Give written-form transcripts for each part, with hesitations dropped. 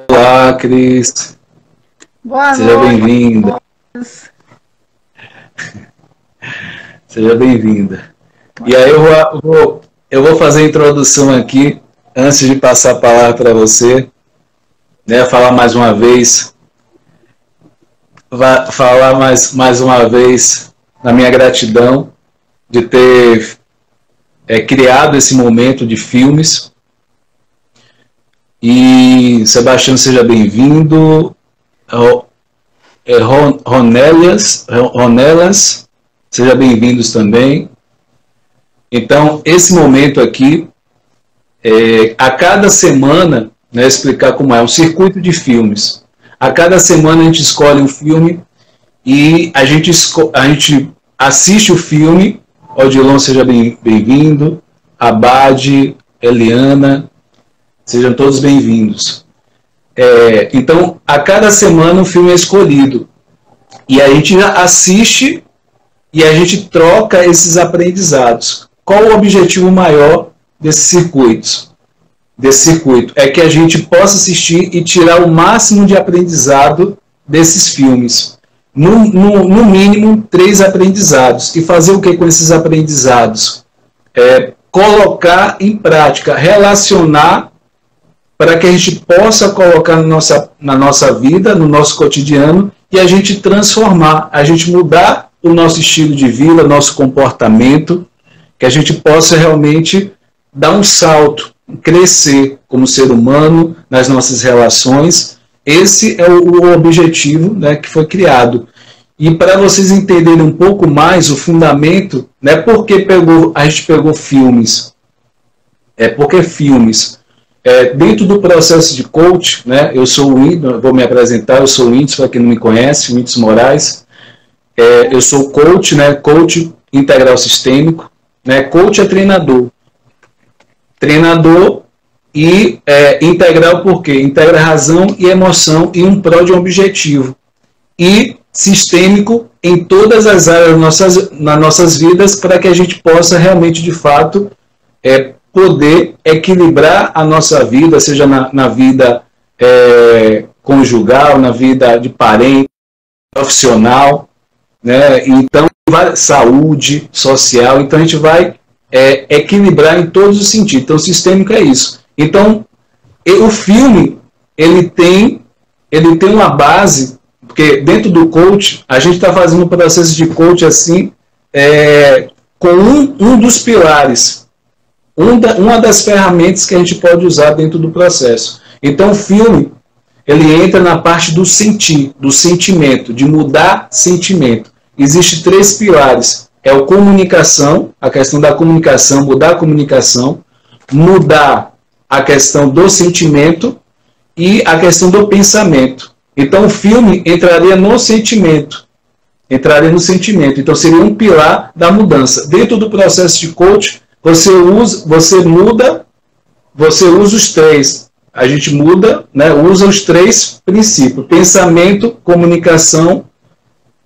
Olá, Cris. Boa noite. Seja bem-vinda. Seja bem-vinda. E aí eu vou fazer a introdução aqui, antes de passar a palavra para você, né, falar mais uma vez, mais uma vez na minha gratidão de ter criado esse momento de filmes. E Sebastião, seja bem-vindo. Ronelas, seja bem-vindos também. Então, esse momento aqui, a cada semana, né, explicar como é um circuito de filmes. A cada semana a gente escolhe um filme e a gente assiste o filme. Odilon, seja bem-vindo. Abade, Eliana, sejam todos bem-vindos. Então, a cada semana um filme é escolhido. E a gente assiste e a gente troca esses aprendizados. Qual o objetivo maior desses circuitos? Desse circuito? É que a gente possa assistir e tirar o máximo de aprendizado desses filmes. No mínimo, 3 aprendizados. E fazer o que com esses aprendizados? Colocar em prática, relacionar para que a gente possa colocar na nossa vida, no nosso cotidiano, e a gente transformar, a gente mudar o nosso estilo de vida, nosso comportamento, que a gente possa realmente dar um salto, crescer como ser humano nas nossas relações. Esse é o objetivo, né, que foi criado. E para vocês entenderem um pouco mais o fundamento, né, por que a gente pegou filmes? Porque filmes, dentro do processo de coach, né, eu sou o Whindersson, vou me apresentar, eu sou o Whindersson, para quem não me conhece, Whindersson Moraes. Eu sou coach, né, coach integral sistêmico, né, coach é treinador. Treinador e integral por quê? Integra razão e emoção e um pró de um objetivo. E sistêmico em todas as áreas nas nossas vidas, para que a gente possa realmente, de fato, poder equilibrar a nossa vida, seja na vida conjugal, na vida de parente, profissional, né? Então, saúde social. Então, a gente vai equilibrar em todos os sentidos. Então, o sistêmico é isso. Então, o filme, ele tem uma base, porque dentro do coach, a gente está fazendo um processo de coach assim, com um dos pilares, uma das ferramentas que a gente pode usar dentro do processo. Então, o filme, ele entra na parte do sentir, do sentimento, de mudar sentimento. Existem 3 pilares. A comunicação, a questão da comunicação, mudar a comunicação, mudar a questão do sentimento e a questão do pensamento. Então, o filme entraria no sentimento. Então, seria um pilar da mudança. Dentro do processo de coach, você usa os 3. A gente muda, né, usa os 3 princípios: pensamento, comunicação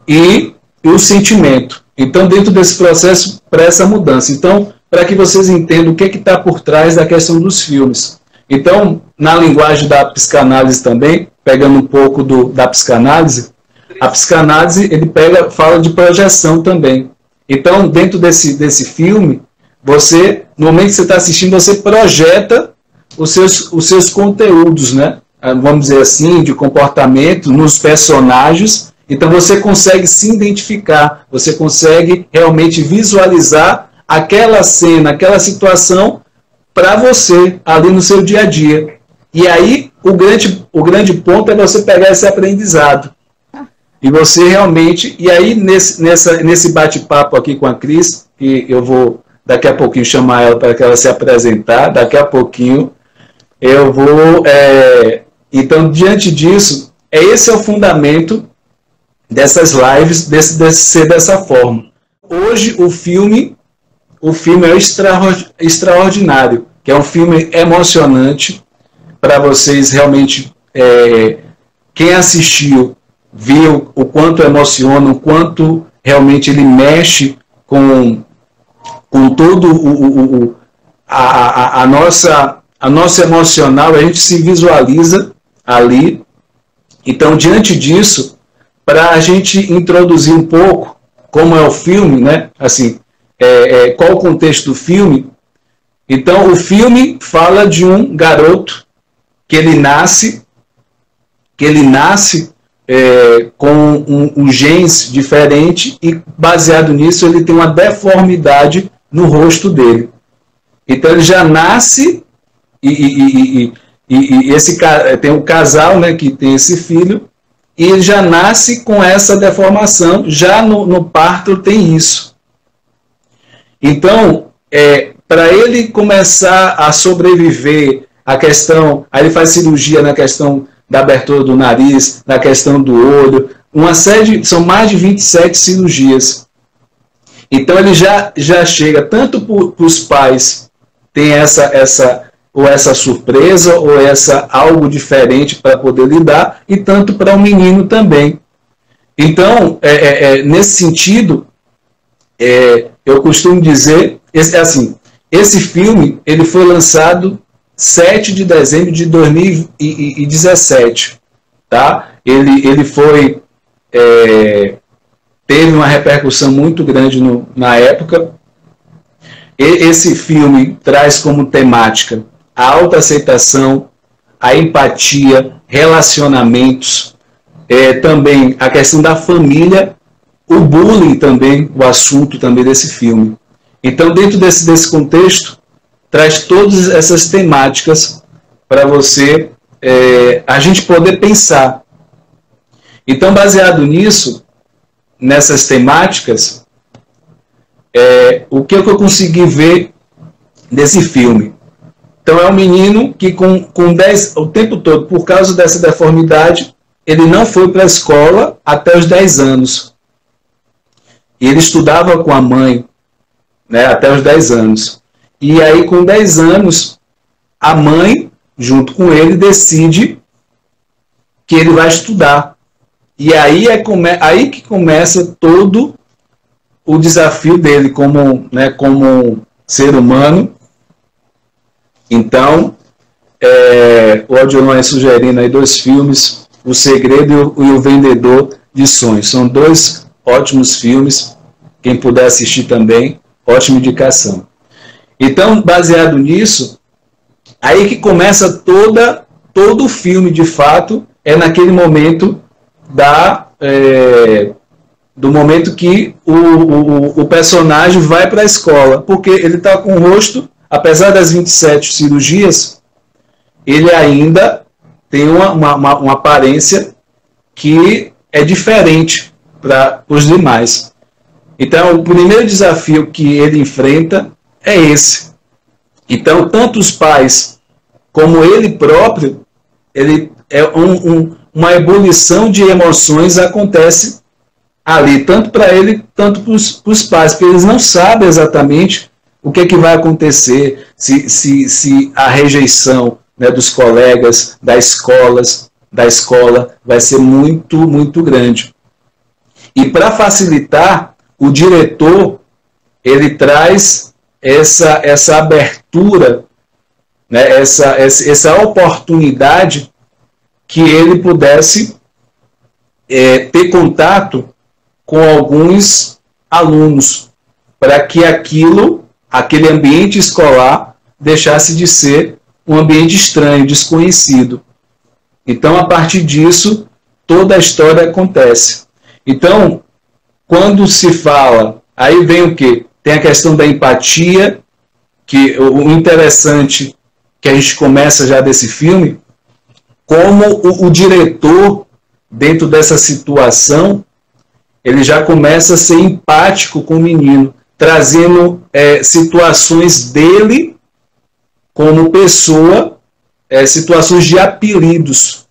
e o sentimento. Então, dentro desse processo, para essa mudança. Então, para que vocês entendam o que está por trás da questão dos filmes. Então, na linguagem da psicanálise também, pegando um pouco da psicanálise, a psicanálise fala de projeção também. Então, dentro desse filme, no momento que você está assistindo, você projeta os seus conteúdos, né? Vamos dizer assim, de comportamento nos personagens. Então, você consegue se identificar, você consegue realmente visualizar aquela cena, aquela situação para você, ali no seu dia a dia. E aí, o grande ponto é você pegar esse aprendizado. E você realmente... E aí, nesse bate-papo aqui com a Cris, que eu vou daqui a pouquinho chamar ela para que ela se apresentar, daqui a pouquinho eu vou... Então, diante disso, esse é o fundamento dessas lives, de ser dessa forma. Hoje, o filme é extraordinário, que é um filme emocionante, para vocês realmente, quem assistiu, viu o quanto emociona, o quanto realmente ele mexe com todo a nossa emocional, a gente se visualiza ali. Então, diante disso, para a gente introduzir um pouco como é o filme, né? Assim, qual o contexto do filme? Então, o filme fala de um garoto que ele nasce com um genes diferente e, baseado nisso, ele tem uma deformidade no rosto dele. Então, ele já nasce e tem um casal, né, que tem esse filho, e ele já nasce com essa deformação, já no parto tem isso. Então, para ele começar a sobreviver a questão, aí ele faz cirurgia na questão da abertura do nariz, na questão do olho, são mais de 27 cirurgias. Então ele já chega, tanto para os pais tem essa surpresa, ou algo diferente para poder lidar, e tanto para o menino também. Então, nesse sentido, eu costumo dizer, esse filme ele foi lançado 7 de dezembro de 2017, tá? Ele foi, teve uma repercussão muito grande na época. Esse filme traz como temática a autoaceitação, a empatia, relacionamentos, também a questão da família, o bullying também, o assunto também desse filme. Então, dentro desse contexto, traz todas essas temáticas para você, a gente poder pensar. Então, baseado nisso, nessas temáticas, o que eu consegui ver desse filme? Então, é um menino que com 10, o tempo todo, por causa dessa deformidade, ele não foi para a escola até os 10 anos. E ele estudava com a mãe, né, até os 10 anos. E aí, com 10 anos, a mãe, junto com ele, decide que ele vai estudar. E aí aí que começa todo o desafio dele como ser humano. Então, o Odilon é sugerindo aí 2 filmes, O Segredo e o Vendedor de Sonhos. São 2 ótimos filmes, quem puder assistir também, ótima indicação. Então, baseado nisso, aí que começa todo o filme, de fato, naquele momento do momento que o personagem vai para a escola, porque ele está com o rosto, apesar das 27 cirurgias, ele ainda tem uma aparência que é diferente para os demais. Então, o primeiro desafio que ele enfrenta é esse. Então, tanto os pais como ele próprio, uma ebulição de emoções acontece ali, tanto para ele, tanto para os pais, porque eles não sabem exatamente o que vai acontecer, se a rejeição, né, dos colegas, da escola, vai ser muito, muito grande. E para facilitar, o diretor, ele traz essa abertura, né, essa oportunidade que ele pudesse ter contato com alguns alunos, para que aquele ambiente escolar deixasse de ser um ambiente estranho, desconhecido. Então, a partir disso, toda a história acontece. Então, quando se fala, aí vem o quê? Tem a questão da empatia, que o interessante que a gente começa já desse filme, como o diretor, dentro dessa situação, ele já começa a ser empático com o menino, trazendo situações dele como pessoa, situações de apelidos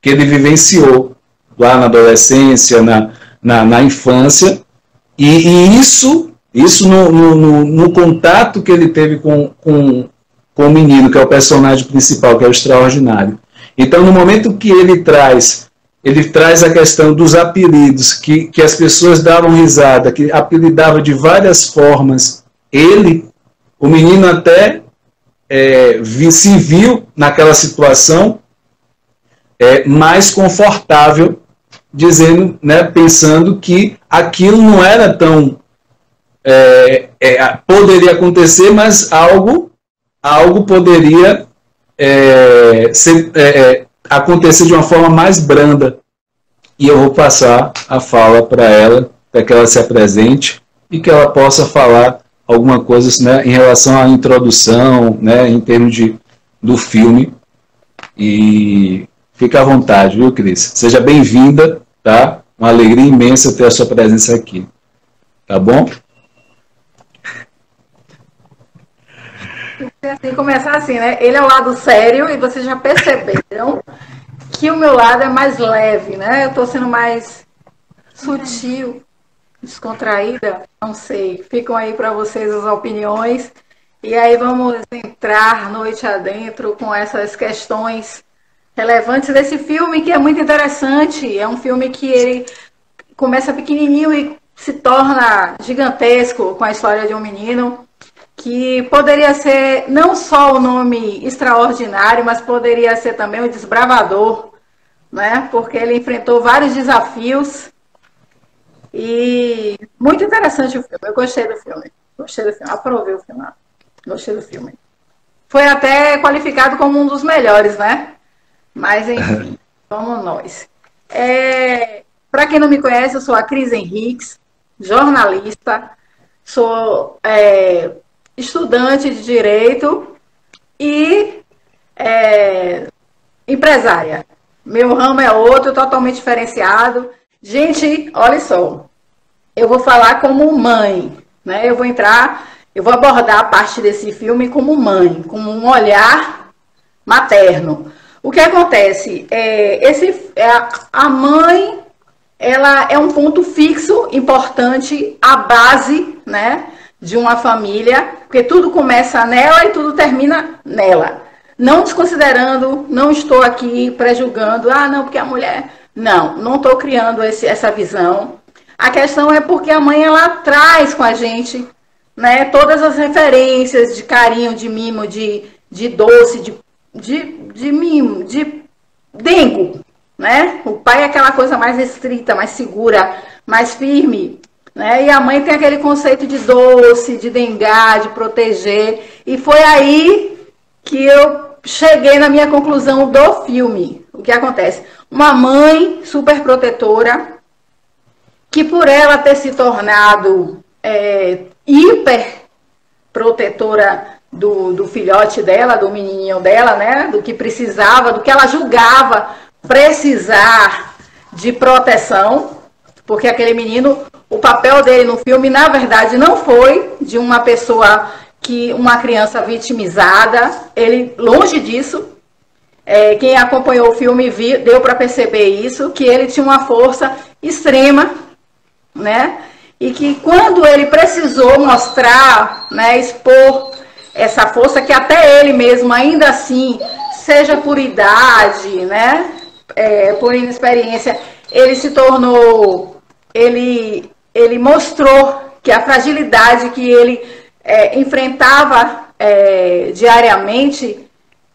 que ele vivenciou lá na adolescência, na infância, e isso no contato que ele teve com o menino, que é o personagem principal, que é o extraordinário. Então, no momento que ele traz ele traz a questão dos apelidos, que as pessoas davam risada, que apelidava de várias formas. O menino até se viu naquela situação mais confortável, dizendo, né, pensando que aquilo não era tão... poderia acontecer, mas algo poderia acontecer de uma forma mais branda. E eu vou passar a fala para ela, para que ela se apresente e que ela possa falar alguma coisa, né, em relação à introdução, né, em termos do filme. E fica à vontade, viu, Cris? Seja bem-vinda, tá? Uma alegria imensa ter a sua presença aqui. Tá bom? Assim, começar assim, né? Ele é o lado sério e vocês já perceberam que o meu lado é mais leve, né? Eu tô sendo mais sutil, descontraída, não sei. Ficam aí para vocês as opiniões. E aí vamos entrar noite adentro com essas questões relevantes desse filme, que é muito interessante. É um filme que ele começa pequenininho e se torna gigantesco com a história de um menino que poderia ser não só o nome extraordinário, mas poderia ser também o desbravador, né? Porque ele enfrentou vários desafios e muito interessante o filme. Eu gostei do filme, aprovei o filme, gostei do filme. Foi até qualificado como um dos melhores, né? Mas enfim, vamos nós. Para quem não me conhece, eu sou a Cris Henriques, jornalista, sou estudante de Direito e empresária. Meu ramo é outro, totalmente diferenciado. Gente, olha só, eu vou falar como mãe, né? Eu vou abordar a parte desse filme como mãe, como um olhar materno. O que acontece? A mãe, ela é um ponto fixo, importante, a base, né, de uma família, porque tudo começa nela e tudo termina nela. Não desconsiderando, não estou aqui prejulgando, não, porque a mulher... Não estou criando essa visão. A questão é porque a mãe, ela traz com a gente, né, todas as referências de carinho, de mimo, de doce, de mimo, de dengo, né? O pai é aquela coisa mais restrita, mais segura, mais firme, né? E a mãe tem aquele conceito de doce, de dengar, de proteger. E foi aí que eu cheguei na minha conclusão do filme. O que acontece? Uma mãe super protetora, que por ela ter se tornado hiper protetora do filhote dela, do menininho dela, né? Do que precisava, do que ela julgava precisar de proteção, porque aquele menino, o papel dele no filme, na verdade, não foi de uma pessoa uma criança vitimizada, ele, longe disso, quem acompanhou o filme deu para perceber isso, que ele tinha uma força extrema, né? E que quando ele precisou mostrar, né, expor essa força, que até ele mesmo, ainda assim, seja por idade, né, por inexperiência, ele se tornou, ele mostrou que a fragilidade que ele enfrentava diariamente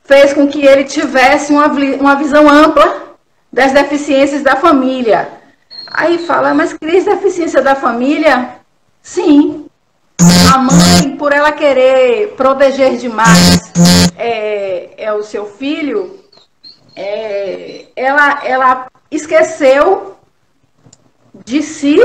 fez com que ele tivesse uma visão ampla das deficiências da família. Aí fala, mas Cris, deficiência da família? Sim. A mãe, por ela querer proteger demais o seu filho, ela esqueceu de si,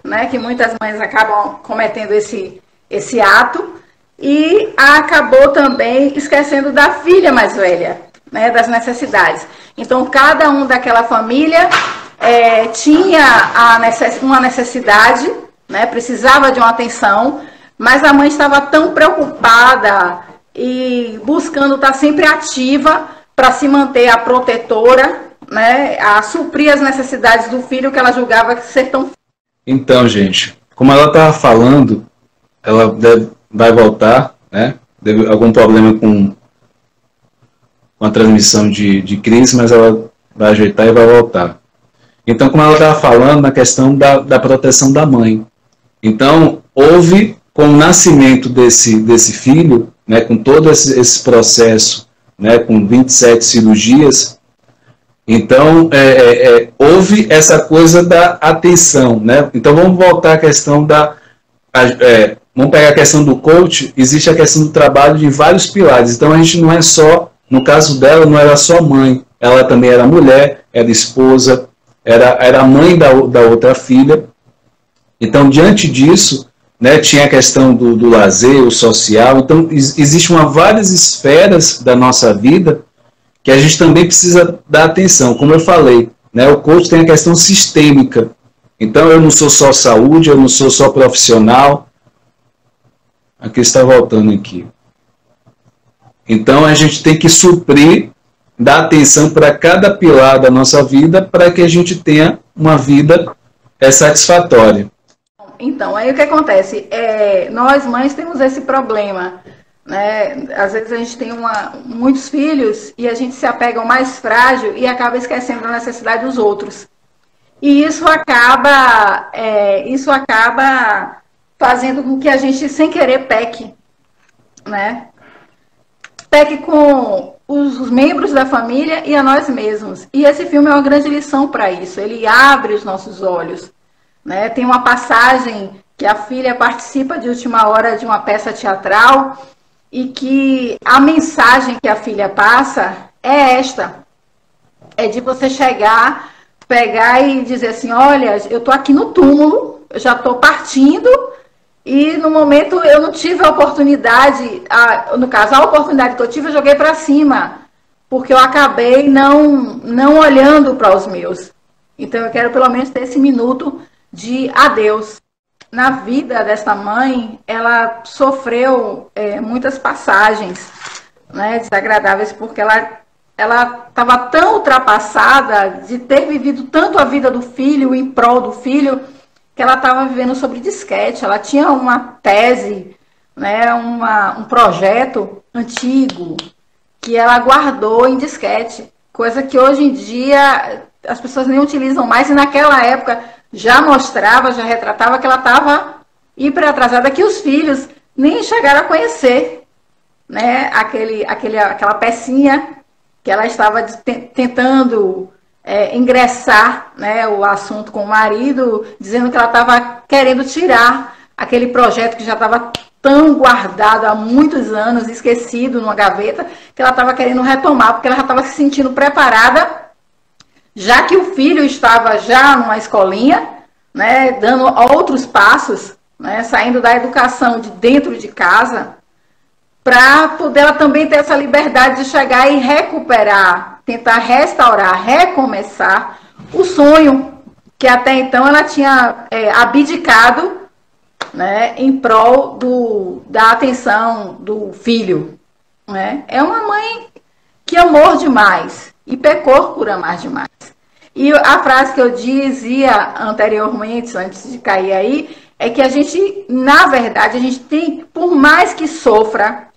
né, que muitas mães acabam cometendo esse ato, e acabou também esquecendo da filha mais velha, né, das necessidades. Então, cada um daquela família tinha uma necessidade, né, precisava de uma atenção, mas a mãe estava tão preocupada e buscando estar sempre ativa para se manter a protetora, né, a suprir as necessidades do filho que ela julgava ser tão... Então, gente, como ela estava falando, ela vai voltar, né? Deve algum problema com a transmissão de Cris, mas ela vai ajeitar e vai voltar. Então, como ela estava falando, na questão da proteção da mãe. Então, houve, com o nascimento desse filho, né, com todo esse processo, né, com 27 cirurgias, então, houve essa coisa da atenção, né? Então, vamos voltar à questão vamos pegar a questão do coach, existe a questão do trabalho de vários pilares. Então, a gente não é só, no caso dela, não era só mãe, ela também era mulher, era esposa, era mãe da outra filha. Então, diante disso, né, tinha a questão do lazer, o social. Então, existe várias esferas da nossa vida que a gente também precisa dar atenção. Como eu falei, né, o coach tem a questão sistêmica. Então, eu não sou só saúde, eu não sou só profissional. Aqui está voltando aqui. Então, a gente tem que suprir, dar atenção para cada pilar da nossa vida para que a gente tenha uma vida satisfatória. Então, aí o que acontece? Nós mães temos esse problema, né? Às vezes a gente tem muitos filhos e a gente se apega ao mais frágil e acaba esquecendo da necessidade dos outros. E isso acaba fazendo com que a gente, sem querer, peque, né? Peque com os membros da família e a nós mesmos. E esse filme é uma grande lição para isso. Ele abre os nossos olhos, né? Tem uma passagem que a filha participa de última hora de uma peça teatral e que a mensagem que a filha passa é esta. É de você chegar, pegar e dizer assim, olha, eu estou aqui no túmulo, eu já estou partindo e no momento eu não tive a oportunidade, no caso, a oportunidade que eu tive eu joguei para cima, porque eu acabei não olhando para os meus. Então eu quero pelo menos ter esse minuto de adeus. Na vida dessa mãe, ela sofreu muitas passagens, né, desagradáveis, porque ela estava tão ultrapassada de ter vivido tanto a vida do filho, em prol do filho, que ela estava vivendo sobre disquete. Ela tinha uma tese, né, um projeto antigo, que ela guardou em disquete, coisa que hoje em dia as pessoas nem utilizam mais, e naquela época já mostrava, já retratava que ela estava hiper atrasada, que os filhos nem chegaram a conhecer, né, aquela pecinha que ela estava tentando ingressar, né, o assunto com o marido, dizendo que ela estava querendo tirar aquele projeto que já estava tão guardado há muitos anos, esquecido numa gaveta, que ela estava querendo retomar, porque ela já estava se sentindo preparada, já que o filho estava já numa escolinha, né, dando outros passos, né, saindo da educação de dentro de casa, para poder ela também ter essa liberdade de chegar e recuperar, tentar restaurar, recomeçar o sonho que até então ela tinha abdicado, né, em prol da atenção do filho, né? É uma mãe que amou demais e pecou por amar demais. E a frase que eu dizia anteriormente, antes de cair aí, é que a gente, na verdade, a gente tem, por mais que sofra,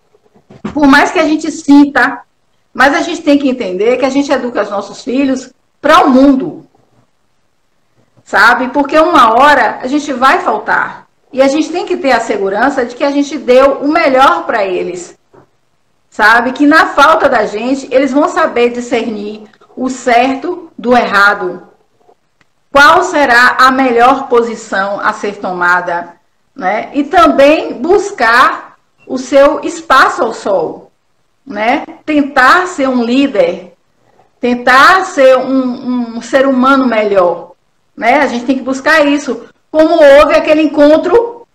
por mais que a gente sinta, mas a gente tem que entender que a gente educa os nossos filhos para o mundo, sabe? Porque uma hora a gente vai faltar. E a gente tem que ter a segurança de que a gente deu o melhor para eles, sabe? Que na falta da gente, eles vão saber discernir o certo do errado. Qual será a melhor posição a ser tomada, né? E também buscar o seu espaço ao sol, né? Tentar ser um líder, tentar ser um ser humano melhor, né? A gente tem que buscar isso. Como houve aquele encontro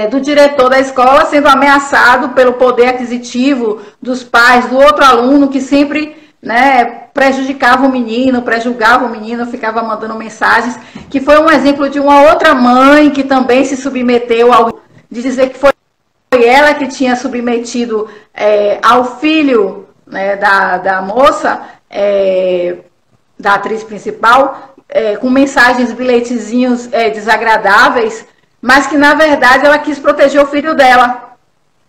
do diretor da escola sendo ameaçado pelo poder aquisitivo dos pais do outro aluno que sempre, né, prejudicava o menino, prejulgava o menino, ficava mandando mensagens, que foi um exemplo de uma outra mãe que também se submeteu de dizer que foi ela que tinha submetido ao filho, né, da moça, da atriz principal, com mensagens, bilhetezinhos desagradáveis, mas que na verdade ela quis proteger o filho dela,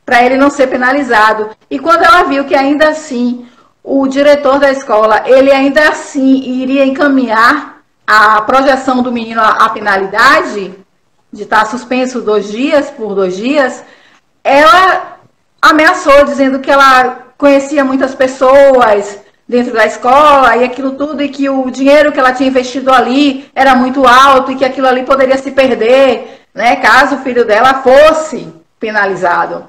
para ele não ser penalizado. E quando ela viu que ainda assim o diretor da escola, ele ainda assim iria encaminhar a projeção do menino à penalidade, de estar suspenso 2 dias, por 2 dias, ela ameaçou, dizendo que ela conhecia muitas pessoas dentro da escola e aquilo tudo, e que o dinheiro que ela tinha investido ali era muito alto e que aquilo ali poderia se perder, né, caso o filho dela fosse penalizado.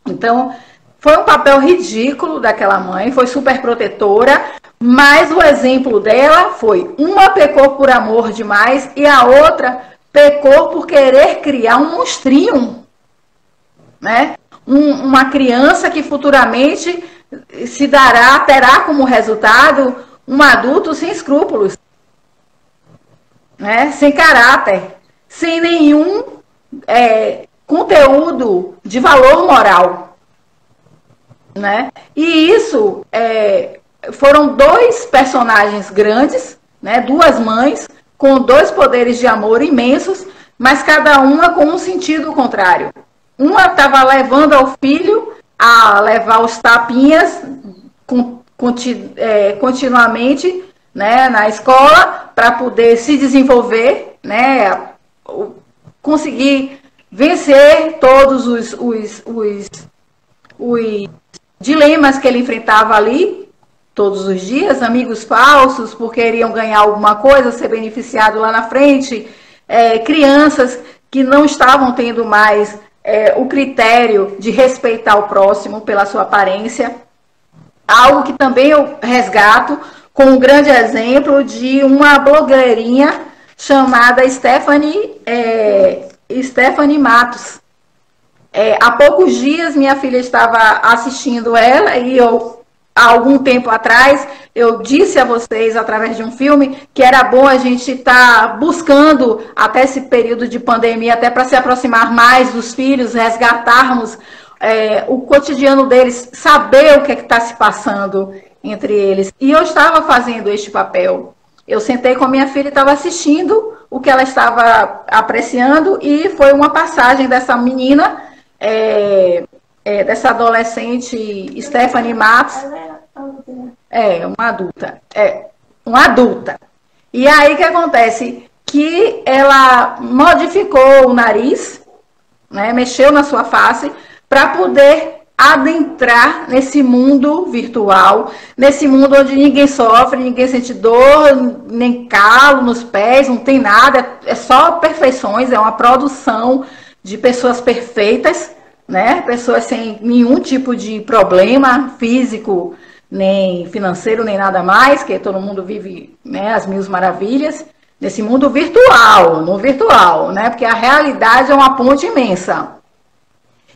Então, foi um papel ridículo daquela mãe, foi super protetora, mas o exemplo dela foi: uma pecou por amor demais e a outra pecou por querer criar um monstrinho, né? Uma criança que futuramente terá como resultado um adulto sem escrúpulos, né? Sem caráter, sem nenhum conteúdo de valor moral, né? E isso foram 2 personagens grandes, né? 2 mães com 2 poderes de amor imensos, mas cada uma com um sentido contrário. Uma estava levando ao filho a levar os tapinhas continuamente, né, na escola, para poder se desenvolver, né, conseguir vencer todos os dilemas que ele enfrentava ali todos os dias, amigos falsos, porque queriam ganhar alguma coisa, ser beneficiado lá na frente, crianças que não estavam tendo mais o critério de respeitar o próximo pela sua aparência. Algo que também eu resgato com um grande exemplo de uma blogueirinha chamada Stephanie Matos. Há poucos dias minha filha estava assistindo ela e há algum tempo atrás, eu disse a vocês, através de um filme, que era bom a gente estar buscando, até esse período de pandemia, até para se aproximar mais dos filhos, resgatarmos o cotidiano deles, saber o que está se passando entre eles. E eu estava fazendo este papel. Eu sentei com a minha filha e estava assistindo o que ela estava apreciando, e foi uma passagem dessa menina, dessa adolescente Stephanie Matos, uma adulta. E aí o que acontece? Que ela modificou o nariz, né, mexeu na sua face, para poder adentrar nesse mundo virtual, nesse mundo onde ninguém sofre, ninguém sente dor, nem calo nos pés, não tem nada, é só perfeições, é uma produção de pessoas perfeitas, né? Pessoas sem nenhum tipo de problema físico, nem financeiro, nem nada mais, que todo mundo vive, né, as mil maravilhas, nesse mundo virtual, no virtual, né? Porque a realidade é uma ponte imensa.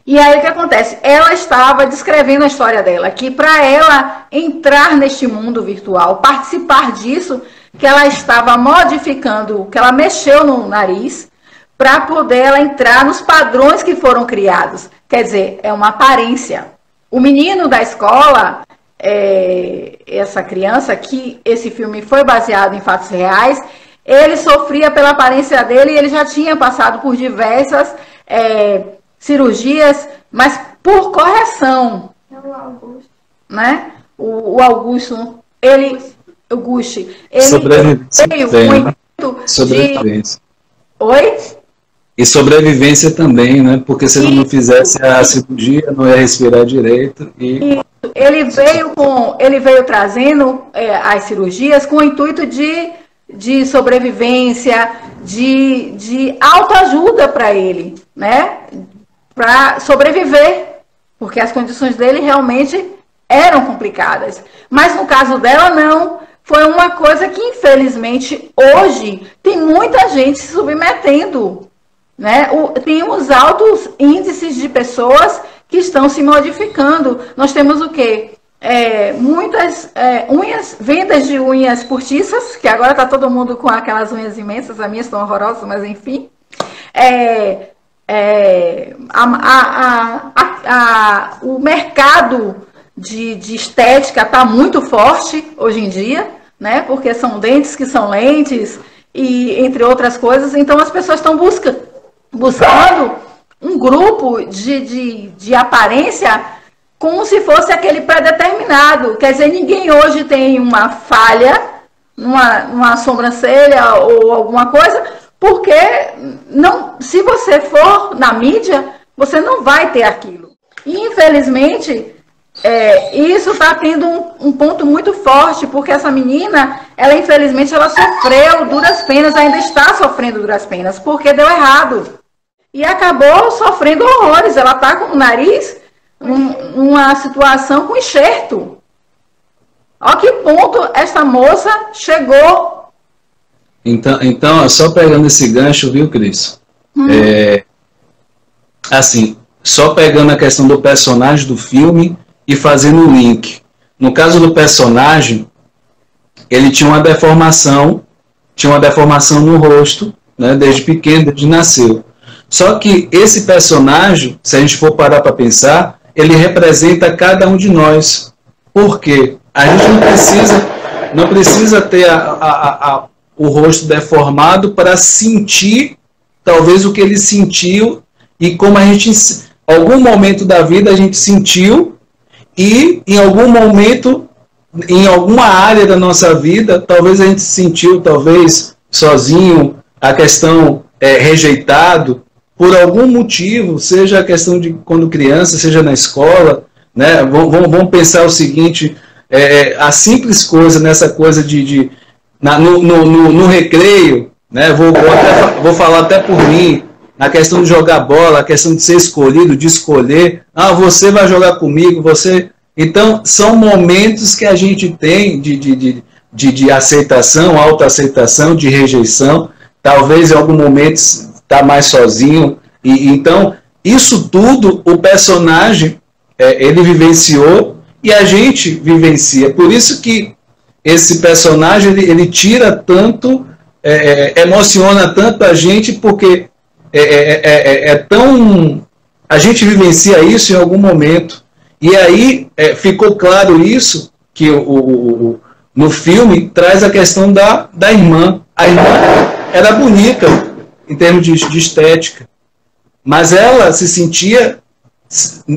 E aí o que acontece? Ela estava descrevendo a história dela, que para ela entrar neste mundo virtual, participar disso, que ela estava modificando, que ela mexeu no nariz, para poder ela entrar nos padrões que foram criados. Quer dizer, é uma aparência. O menino da escola, essa criança, que esse filme foi baseado em fatos reais, ele sofria pela aparência dele e ele já tinha passado por diversas cirurgias, mas por correção. O Augusto. Né? O Augusto, ele veio muito sobrevivência. Oi? E sobrevivência também, né? Porque se ele não fizesse a cirurgia, não ia respirar direito. E ele veio trazendo as cirurgias com o intuito de sobrevivência, de autoajuda para ele, né? Para sobreviver, porque as condições dele realmente eram complicadas. Mas no caso dela, não. Foi uma coisa que, infelizmente, hoje tem muita gente se submetendo, né? Tem os altos índices de pessoas que estão se modificando. Nós temos o quê? Muitas vendas de unhas postiças, que agora está todo mundo com aquelas unhas imensas, as minhas estão horrorosas, mas enfim. O mercado de estética está muito forte hoje em dia, né? Porque são dentes que são lentes, e entre outras coisas. Então as pessoas estão buscando um grupo de aparência como se fosse aquele pré-determinado. Quer dizer, ninguém hoje tem uma falha, numa sobrancelha ou alguma coisa, porque não, se você for na mídia, você não vai ter aquilo. E, infelizmente, isso está tendo um ponto muito forte, porque essa menina, infelizmente, ela sofreu duras penas, ainda está sofrendo duras penas, porque deu errado. E acabou sofrendo horrores. Ela está com o nariz, uma situação com enxerto. Olha que ponto essa moça chegou. Então, só pegando esse gancho, viu, Cris? Assim, só pegando a questão do personagem do filme e fazendo o link. No caso do personagem, ele tinha uma deformação no rosto, né, desde pequeno, desde que nasceu. Só que esse personagem, se a gente for parar para pensar, ele representa cada um de nós. Por quê? A gente não precisa ter o rosto deformado para sentir, talvez, o que ele sentiu e como a gente, em algum momento da vida, a gente sentiu e, em algum momento, em alguma área da nossa vida, talvez a gente sentiu, talvez, sozinho, a questão rejeitado, por algum motivo, seja a questão de quando criança, seja na escola, né? Vamos pensar o seguinte, a simples coisa, nessa coisa no recreio, né? Vou falar até por mim, na questão de jogar bola, a questão de ser escolhido, de escolher, você vai jogar comigo, você... Então, são momentos que a gente tem de aceitação, autoaceitação, de rejeição, talvez em algum momento está mais sozinho, e então, isso tudo, o personagem, ele vivenciou, e a gente vivencia. Por isso que esse personagem, ele tira tanto, emociona tanto a gente, porque tão... A gente vivencia isso em algum momento. E aí ficou claro isso, que no filme traz a questão da irmã. A irmã era bonita, em termos de estética, mas ela se sentia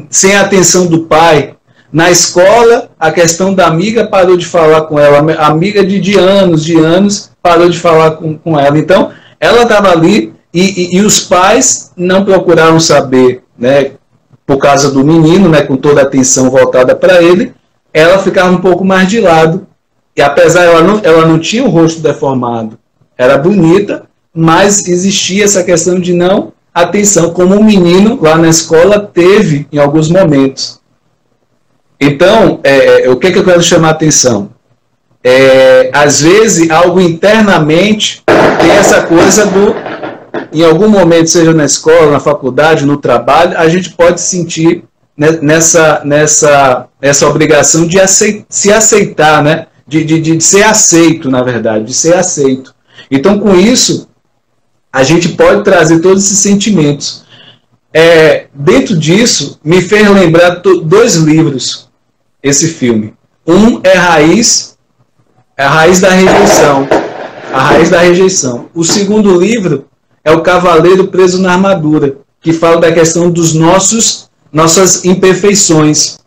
sem a atenção do pai. Na escola, a questão da amiga parou de falar com ela, a amiga de anos parou de falar com ela. Então, ela estava ali e os pais não procuraram saber, né, por causa do menino, né, com toda a atenção voltada para ele, ela ficava um pouco mais de lado. E apesar ela não tinha o rosto deformado, era bonita, mas existia essa questão de não atenção, como o menino lá na escola teve em alguns momentos. Então, o que eu quero chamar a atenção? Às vezes, algo internamente tem essa coisa em algum momento, seja na escola, na faculdade, no trabalho, a gente pode sentir nessa obrigação de se aceitar, né? De ser aceito, na verdade, de ser aceito. Então, com isso, a gente pode trazer todos esses sentimentos. Dentro disso, me fez lembrar 2 livros, esse filme. Um é a Raiz da Rejeição. A Raiz da Rejeição. O segundo livro é O Cavaleiro Preso na Armadura, que fala da questão dos nossas imperfeições.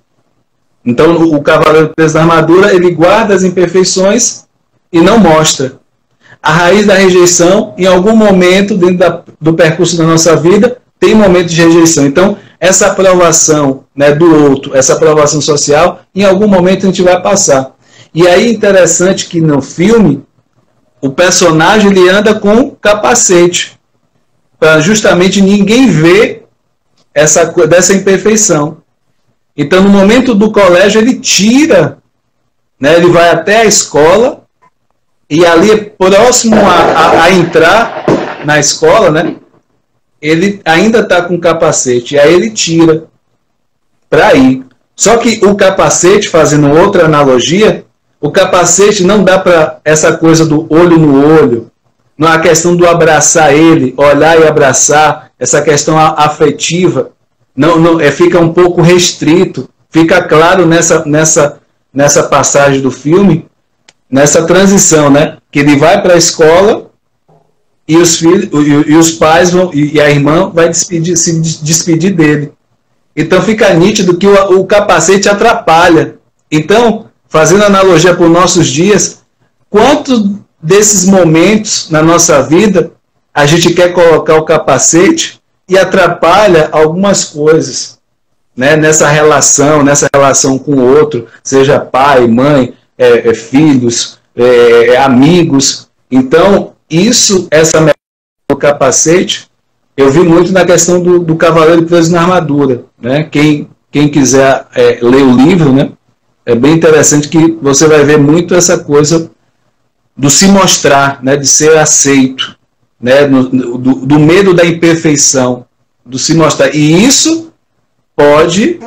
Então, o Cavaleiro Preso na Armadura, ele guarda as imperfeições e não mostra. A Raiz da Rejeição, em algum momento, dentro do percurso da nossa vida, tem momentos de rejeição. Então, essa aprovação, né, do outro, essa aprovação social, em algum momento a gente vai passar. E aí, interessante que no filme, o personagem ele anda com capacete, para justamente ninguém ver dessa imperfeição. Então, no momento do colégio, ele tira, né, ele vai até a escola, e ali, próximo a entrar na escola, né, ele ainda está com capacete, e aí ele tira para ir. Só que o capacete, fazendo outra analogia, o capacete não dá para essa coisa do olho no olho, não é a questão do abraçar ele, olhar e abraçar, essa questão afetiva, não fica um pouco restrito. Fica claro nessa passagem do filme, nessa transição, né? Que ele vai para a escola e os pais e a irmã vai se despedir dele. Então fica nítido que o capacete atrapalha. Então, fazendo analogia para os nossos dias, quantos desses momentos na nossa vida a gente quer colocar o capacete e atrapalha algumas coisas, né? Nessa relação com o outro, seja pai, mãe, filhos, amigos. Então, essa do capacete, eu vi muito na questão do cavaleiro preso na armadura, né? Quem quiser ler o livro, né? É bem interessante que você vai ver muito essa coisa do se mostrar, né? De ser aceito, né? Do medo da imperfeição, do se mostrar. E isso pode,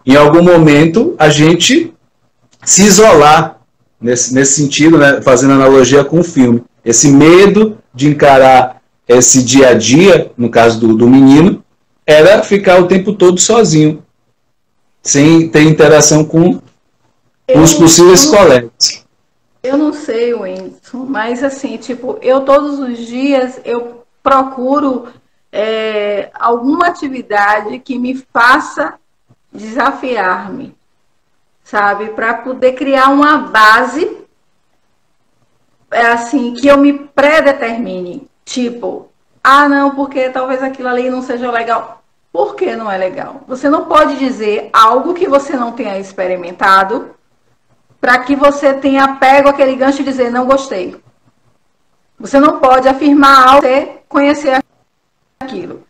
em algum momento, a gente se isolar nesse sentido, né? Fazendo analogia com o filme. Esse medo de encarar esse dia a dia, no caso do menino, era ficar o tempo todo sozinho, sem ter interação com os possíveis colegas. Eu não sei, Whindersson, mas assim, tipo, eu todos os dias eu procuro alguma atividade que me faça desafiar-me, sabe? Para poder criar uma base, assim, que eu me predetermine. Tipo, não, porque talvez aquilo ali não seja legal. Por que não é legal? Você não pode dizer algo que você não tenha experimentado para que você tenha pego aquele gancho e dizer, não gostei. Você não pode afirmar algo sem conhecer aquilo.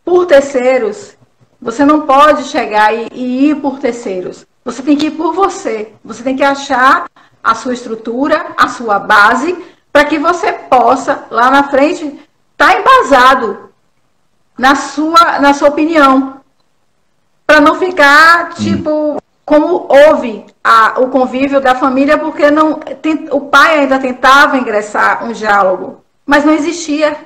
Por terceiros, você não pode chegar e ir por terceiros. Você tem que ir por você. Você tem que achar a sua estrutura, a sua base, para que você possa, lá na frente, estar embasado na sua opinião. Para não ficar, tipo, como houve o convívio da família, porque o pai ainda tentava ingressar um diálogo, mas não existia.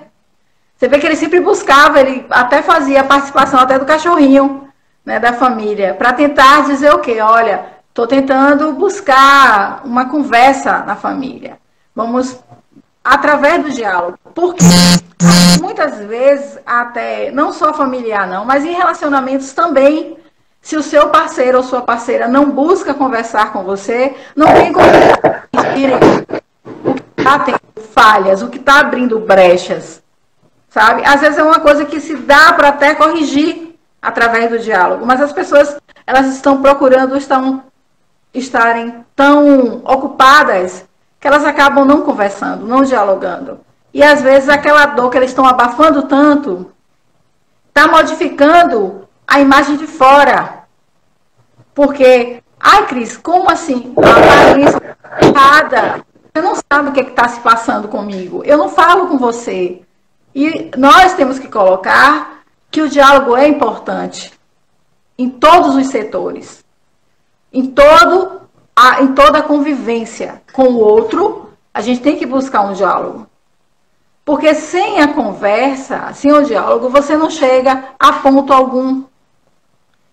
Você vê que ele sempre buscava, ele até fazia a participação até do cachorrinho, né, da família, para tentar dizer o quê? Olha, estou tentando buscar uma conversa na família. Vamos, através do diálogo. Porque muitas vezes, até, não só familiar não, mas em relacionamentos também, se o seu parceiro ou sua parceira não busca conversar com você, não tem como corrigir o que está tendo falhas, o que está abrindo brechas, sabe? Às vezes é uma coisa que se dá para até corrigir através do diálogo, mas as pessoas, elas estão procurando, estarem tão ocupadas que elas acabam não conversando, não dialogando. E às vezes aquela dor que elas estão abafando tanto está modificando a imagem de fora. Porque, Cris, como assim? A aparência errada. Você não sabe o que está se passando comigo. Eu não falo com você. E nós temos que colocar que o diálogo é importante em todos os setores. Em toda a convivência com o outro, a gente tem que buscar um diálogo. Porque sem a conversa, sem o diálogo, você não chega a ponto algum.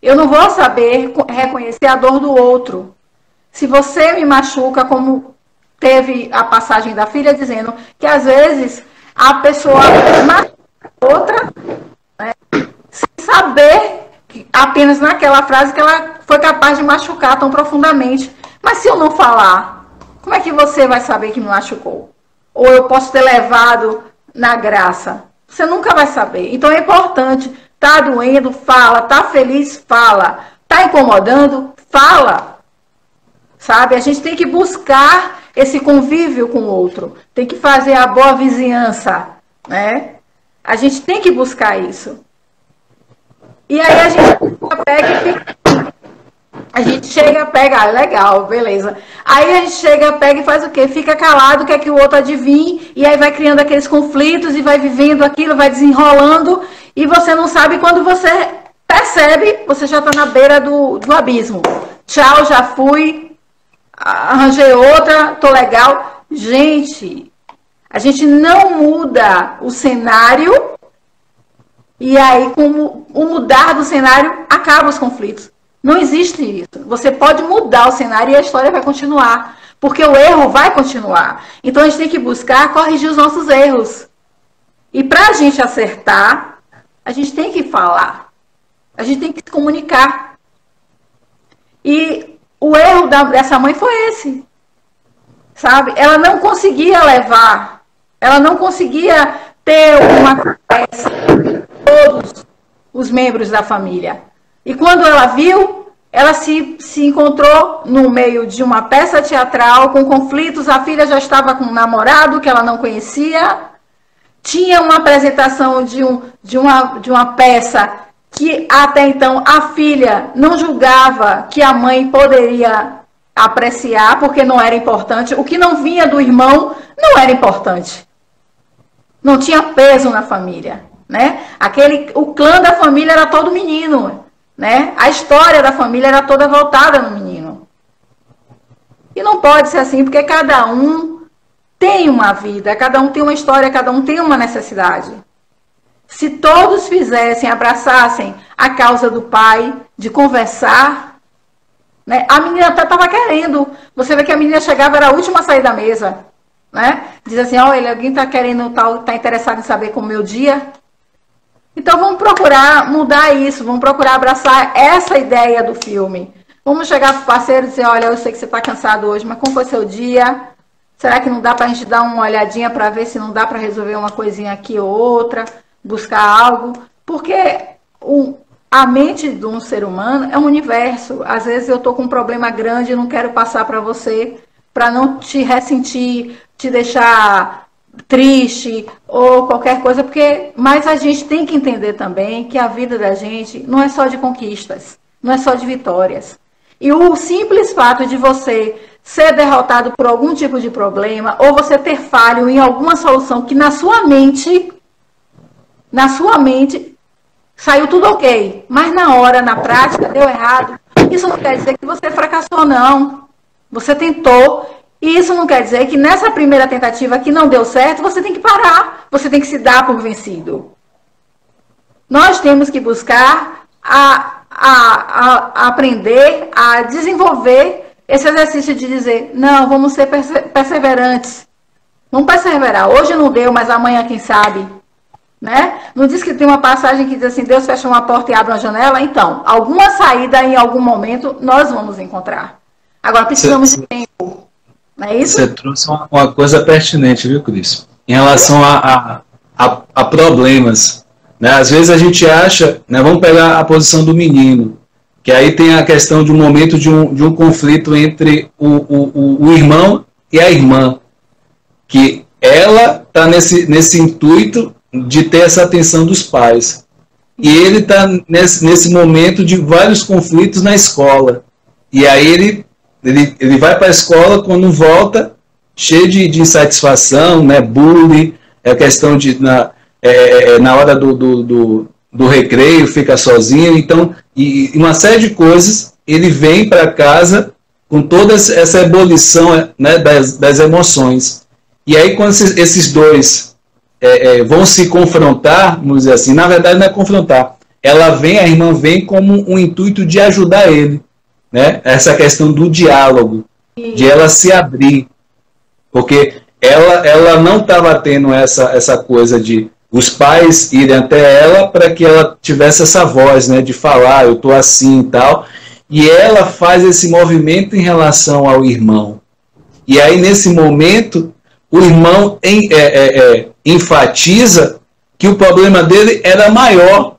Eu não vou saber reconhecer a dor do outro. Se você me machuca, como teve a passagem da filha dizendo que às vezes a pessoa machuca a outra, né, sem saber que apenas naquela frase que ela foi capaz de machucar tão profundamente. Mas se eu não falar, como é que você vai saber que me machucou? Ou eu posso ter levado na graça? Você nunca vai saber. Então é importante. Tá doendo? Fala. Tá feliz? Fala. Tá incomodando? Fala. Sabe? A gente tem que buscar esse convívio com o outro. Tem que fazer a boa vizinhança, né? A gente tem que buscar isso. E aí a gente pega e fica... A gente chega, pega, legal, beleza. Aí a gente chega, pega e faz o quê? Fica calado, quer que o outro adivinhe, e aí vai criando aqueles conflitos, e vai vivendo aquilo, vai desenrolando, e você não sabe, quando você percebe, você já está na beira do abismo. Tchau, já fui, arranjei outra, tô legal. Gente, a gente não muda o cenário, e aí, com o mudar do cenário, acaba os conflitos. Não existe isso. Você pode mudar o cenário e a história vai continuar. Porque o erro vai continuar. Então a gente tem que buscar corrigir os nossos erros. E para a gente acertar, a gente tem que falar. A gente tem que se comunicar. E o erro dessa mãe foi esse. sabe? Ela não conseguia levar, ela não conseguia ter uma conversa com todos os membros da família. E quando ela viu, ela se encontrou no meio de uma peça teatral com conflitos, a filha já estava com um namorado que ela não conhecia, tinha uma apresentação de uma peça que até então a filha não julgava que a mãe poderia apreciar, porque não era importante. O que não vinha do irmão não era importante. Não tinha peso na família, né? O clã da família era todo menino, né? A história da família era toda voltada no menino. E não pode ser assim, porque cada um tem uma vida, cada um tem uma história, cada um tem uma necessidade. Se todos fizessem, abraçassem a causa do pai, de conversar, né? A menina até estava querendo. Você vê que a menina chegava, era a última a sair da mesa, né? Diz assim, olha, alguém está querendo, está interessado em saber como é o meu dia? Então vamos procurar mudar isso, vamos procurar abraçar essa ideia do filme. Vamos chegar para o parceiro e dizer, olha, eu sei que você está cansado hoje, mas como foi seu dia? Será que não dá para a gente dar uma olhadinha para ver se não dá para resolver uma coisinha aqui ou outra, buscar algo? Porque a mente de um ser humano é um universo. Às vezes eu estou com um problema grande e não quero passar para você, para não te ressentir, te deixar triste ou qualquer coisa, mas a gente tem que entender também que a vida da gente não é só de conquistas, não é só de vitórias. E o simples fato de você ser derrotado por algum tipo de problema, ou você ter falho em alguma solução que na sua mente saiu tudo ok, mas na hora, na prática, deu errado, isso não quer dizer que você fracassou, não. Você tentou. E isso não quer dizer que nessa primeira tentativa que não deu certo, você tem que parar, você tem que se dar por vencido. Nós temos que buscar aprender a desenvolver esse exercício de dizer, não, vamos ser perseverantes. Vamos perseverar. Hoje não deu, mas amanhã quem sabe. Né? Não diz que tem uma passagem que diz assim, Deus fecha uma porta e abre uma janela? Então, alguma saída em algum momento nós vamos encontrar. Agora precisamos de tempo. Não é isso? Você trouxe uma coisa pertinente, viu, Cris? Em relação a problemas. Né? Às vezes a gente acha, né, vamos pegar a posição do menino, que aí tem a questão de um momento de um conflito entre o irmão e a irmã, que ela está nesse intuito de ter essa atenção dos pais. E ele está nesse momento de vários conflitos na escola. E aí ele vai para a escola, quando volta, cheio de insatisfação, né, bullying, a questão de na hora do recreio, fica sozinho, então, e uma série de coisas, ele vem para casa com toda essa ebulição, né, das emoções. E aí, quando esses dois vão se confrontar, vamos dizer assim, na verdade não é confrontar, a irmã vem como um intuito de ajudar ele, né? Essa questão do diálogo, de ela se abrir, porque ela não estava tendo essa coisa de os pais irem até ela para que ela tivesse essa voz, né, de falar, eu estou assim e tal, e ela faz esse movimento em relação ao irmão. E aí, nesse momento, o irmão enfatiza que o problema dele era maior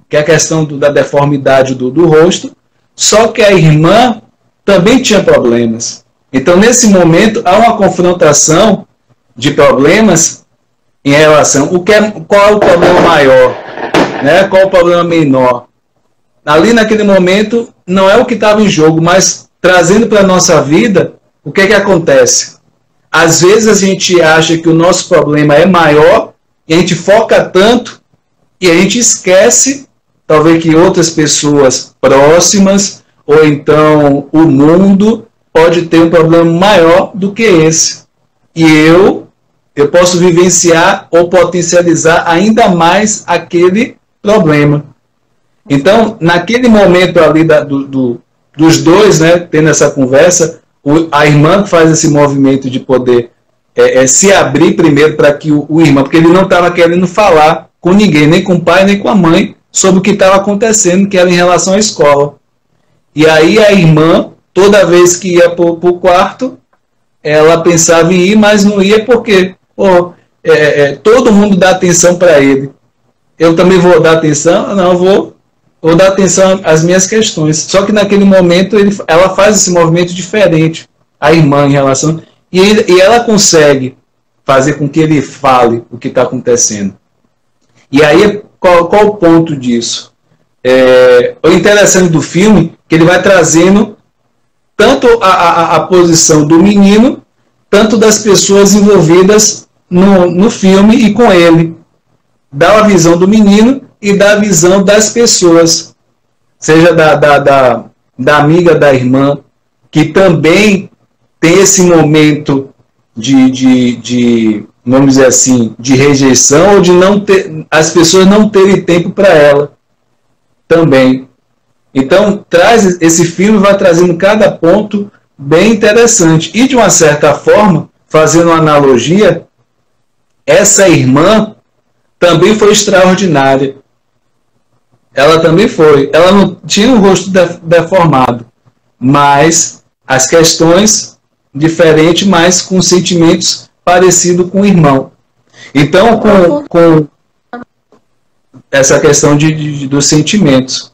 que a questão da deformidade do rosto, só que a irmã também tinha problemas. Então, nesse momento, há uma confrontação de problemas em relação qual é o problema maior, né? Qual é o problema menor. Ali, naquele momento, não é o que estava em jogo, mas trazendo para a nossa vida, o que acontece? Às vezes a gente acha que o nosso problema é maior e a gente foca tanto e a gente esquece, talvez, que outras pessoas próximas ou então o mundo pode ter um problema maior do que esse. E eu posso vivenciar ou potencializar ainda mais aquele problema. Então, naquele momento ali dos dois, né, tendo essa conversa, a irmã faz esse movimento de poder se abrir primeiro para que o irmão, porque ele não estava querendo falar com ninguém, nem com o pai, nem com a mãe, sobre o que estava acontecendo, que era em relação à escola. E aí a irmã, toda vez que ia para o quarto, ela pensava em ir, mas não ia porque todo mundo dá atenção para ele. Eu também vou dar atenção? Não, vou dar atenção às minhas questões. Só que naquele momento ela faz esse movimento diferente, a irmã em relação... E ela consegue fazer com que ele fale o que está acontecendo. E aí, qual o ponto disso? O interessante do filme é que ele vai trazendo tanto a posição do menino, tanto das pessoas envolvidas no filme e com ele. Dá a visão do menino e dá a visão das pessoas, seja da amiga da irmã, que também tem esse momento vamos dizer assim, de rejeição, ou de não ter, as pessoas não terem tempo para ela também. Então, esse filme vai trazendo cada ponto bem interessante. E, de uma certa forma, fazendo uma analogia, essa irmã também foi extraordinária. Ela também foi. Ela não tinha o rosto deformado, mas as questões diferentes, mas com sentimentos parecidos com o irmão. Então, com essa questão dos sentimentos,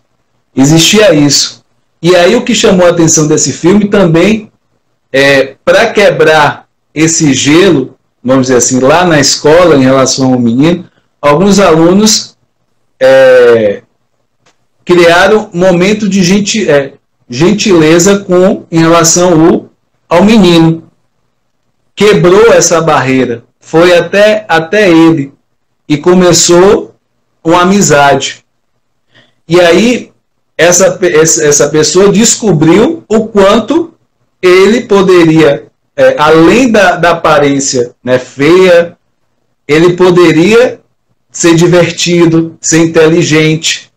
existia isso. E aí o que chamou a atenção desse filme também para quebrar esse gelo, vamos dizer assim, lá na escola, em relação ao menino, alguns alunos criaram um momento de gentileza em relação ao menino. Quebrou essa barreira, foi até ele, e começou uma amizade. E aí essa pessoa descobriu o quanto ele poderia, além da aparência, né, feia, ele poderia ser divertido, ser inteligente,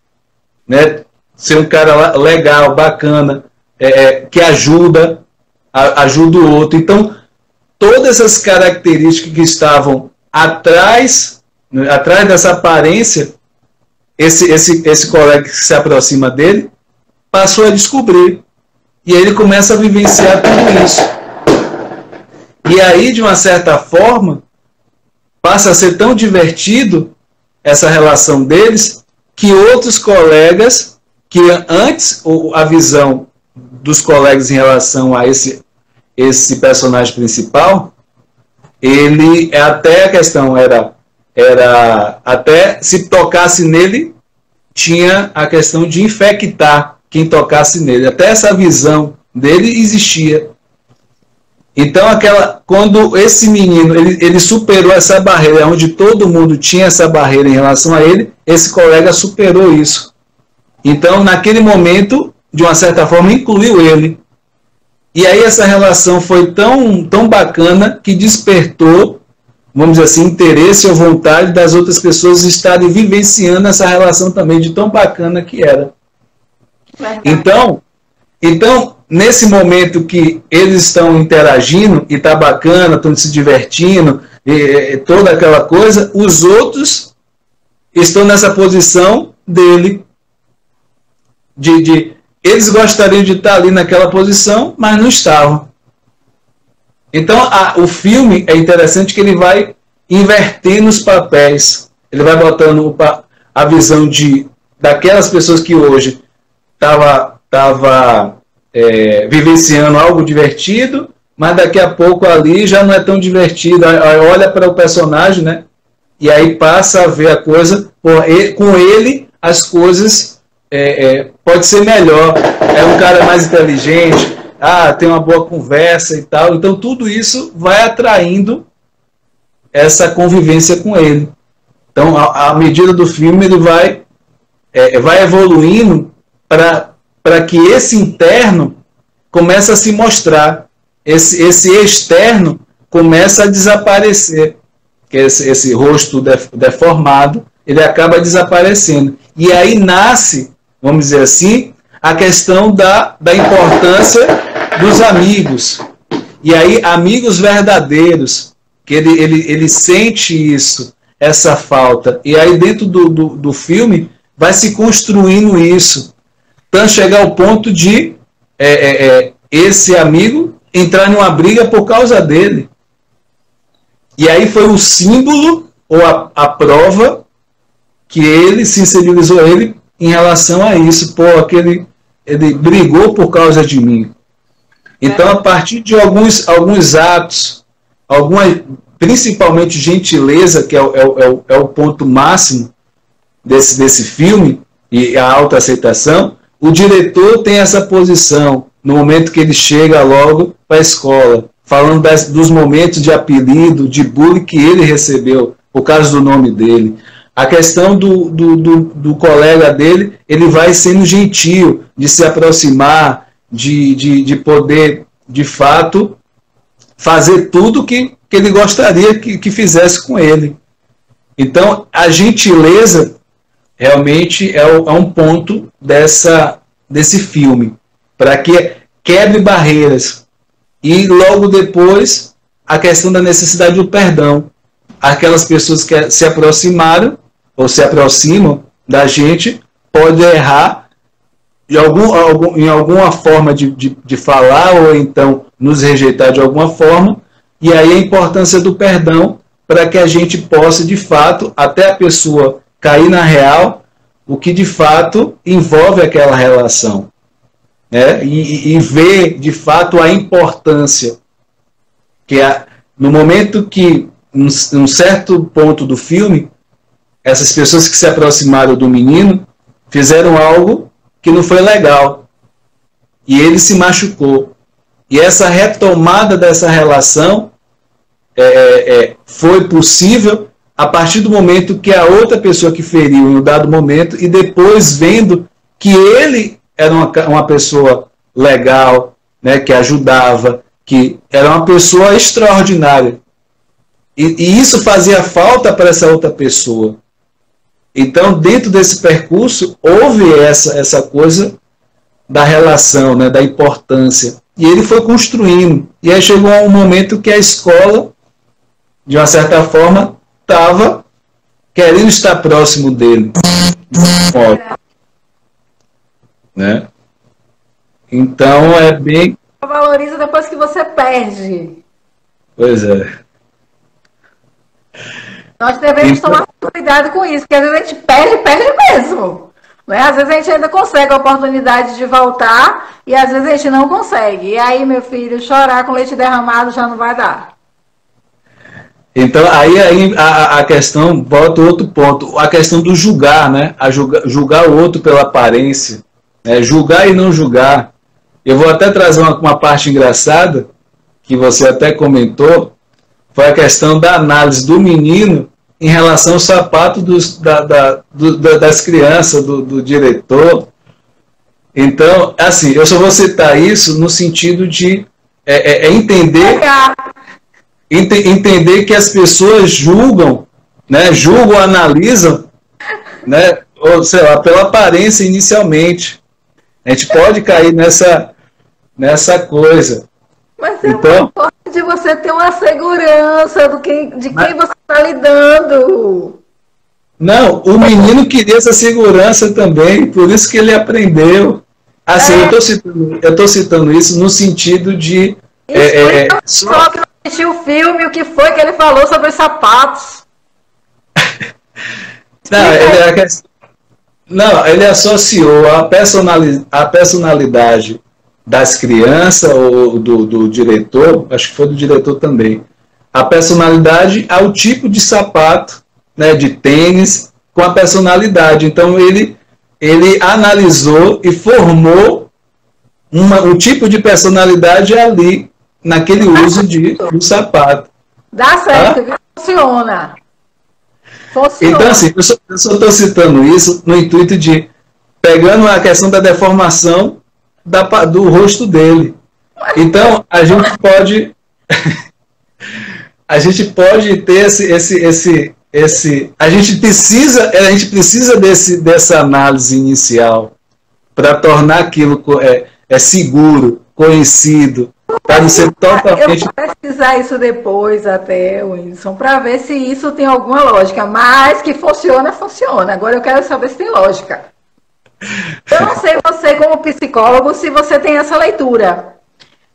né, ser um cara legal, bacana, que ajuda o outro. Então, todas essas características que estavam atrás dessa aparência, esse colega que se aproxima dele passou a descobrir. E aí ele começa a vivenciar tudo isso. E aí, de uma certa forma, passa a ser tão divertido essa relação deles, que outros colegas, que antes a visão dos colegas em relação a esse personagem principal, ele até a questão era até se tocasse nele, tinha a questão de infectar quem tocasse nele. Até essa visão dele existia. Então, quando esse menino ele superou essa barreira, onde todo mundo tinha essa barreira em relação a ele, esse colega superou isso. Então, naquele momento, de uma certa forma, incluiu ele. E aí essa relação foi tão bacana que despertou, vamos dizer assim, interesse ou vontade das outras pessoas estarem vivenciando essa relação também, de tão bacana que era. Então, nesse momento que eles estão interagindo, e está bacana, estão se divertindo, e toda aquela coisa, os outros estão nessa posição dele, eles gostariam de estar ali naquela posição, mas não estavam. Então, o filme é interessante que ele vai invertendo os papéis. Ele vai botando a visão daquelas pessoas que hoje estavam vivenciando algo divertido, mas daqui a pouco ali já não é tão divertido. Olha para o personagem, né? E aí passa a ver a coisa, com ele as coisas pode ser melhor, é um cara mais inteligente, tem uma boa conversa e tal. Então tudo isso vai atraindo essa convivência com ele. Então, à medida do filme, ele vai evoluindo para que esse interno comece a se mostrar, esse externo começa a desaparecer, que esse rosto deformado, ele acaba desaparecendo. E aí nasce, vamos dizer assim, a questão da importância dos amigos. E aí, amigos verdadeiros, que ele sente isso, essa falta. E aí, dentro do filme, vai se construindo isso. Então, chegar ao ponto de esse amigo, entrar numa briga por causa dele. E aí foi o símbolo, ou a prova, que ele sensibilizou ele em relação a isso. Pô, ele brigou por causa de mim. Então, a partir de alguns atos, principalmente gentileza, que é o ponto máximo desse filme, e a autoaceitação, o diretor tem essa posição no momento que ele chega logo para a escola, falando dos momentos de apelido, de bullying que ele recebeu, por causa do nome dele. A questão do colega dele, ele vai sendo gentil, de se aproximar, de poder, de fato, fazer tudo que ele gostaria que fizesse com ele. Então, a gentileza realmente é um ponto desse filme, para que quebre barreiras. E logo depois, a questão da necessidade do perdão. Aquelas pessoas que se aproximaram, ou se aproximam da gente, podem errar em alguma forma de falar, ou então nos rejeitar de alguma forma, e aí a importância do perdão, para que a gente possa, de fato, até a pessoa cair na real, o que de fato envolve aquela relação. Né? E ver, de fato, a importância. Que no momento que, num certo ponto do filme, essas pessoas que se aproximaram do menino fizeram algo que não foi legal. E ele se machucou. E essa retomada dessa relação foi possível a partir do momento que a outra pessoa que feriu em um dado momento, e depois vendo que ele era uma pessoa legal, né, que ajudava, que era uma pessoa extraordinária. E isso fazia falta para essa outra pessoa. Então, dentro desse percurso, houve essa coisa da relação, né, da importância. E ele foi construindo. E aí chegou um momento que a escola, de uma certa forma, estava querendo estar próximo dele. Né? Então, é bem... Valoriza depois que você perde. Pois é. Nós devemos tomar cuidado com isso, porque às vezes a gente perde mesmo. Né? Às vezes a gente ainda consegue a oportunidade de voltar e às vezes a gente não consegue. E aí, meu filho, chorar com leite derramado já não vai dar. Então, aí a questão, volta outro ponto, a questão do julgar, né? Julgar o outro pela aparência. Né? Julgar e não julgar. Eu vou até trazer uma parte engraçada, que você até comentou, foi a questão da análise do menino em relação ao sapato das crianças, do diretor. Então, assim, eu só vou citar isso no sentido de entender que as pessoas julgam, né, analisam, né, ou sei lá, pela aparência inicialmente. A gente pode cair nessa coisa. Mas é então, uma forma de você ter uma segurança de quem você está lidando. Não, o menino queria essa segurança também, por isso que ele aprendeu. Assim, eu estou citando isso no sentido de... Só que eu assisti o filme, o que foi que ele falou sobre os sapatos? Ele associou a personalidade das crianças, ou do diretor, acho que foi do diretor também, a personalidade ao tipo de sapato, né, de tênis, com a personalidade. Então ele analisou e formou um tipo de personalidade ali, naquele uso do sapato. Dá certo, funciona. Então, assim, eu só estou citando isso no intuito de, pegando a questão da deformação do rosto dele. Então, a gente pode ter a gente precisa dessa análise inicial para tornar aquilo seguro, conhecido, para não ser totalmente... Eu vou pesquisar isso depois até, Wilson, para ver se isso tem alguma lógica, mas que funciona. Agora eu quero saber se tem lógica. Eu não sei você, como psicólogo, se você tem essa leitura.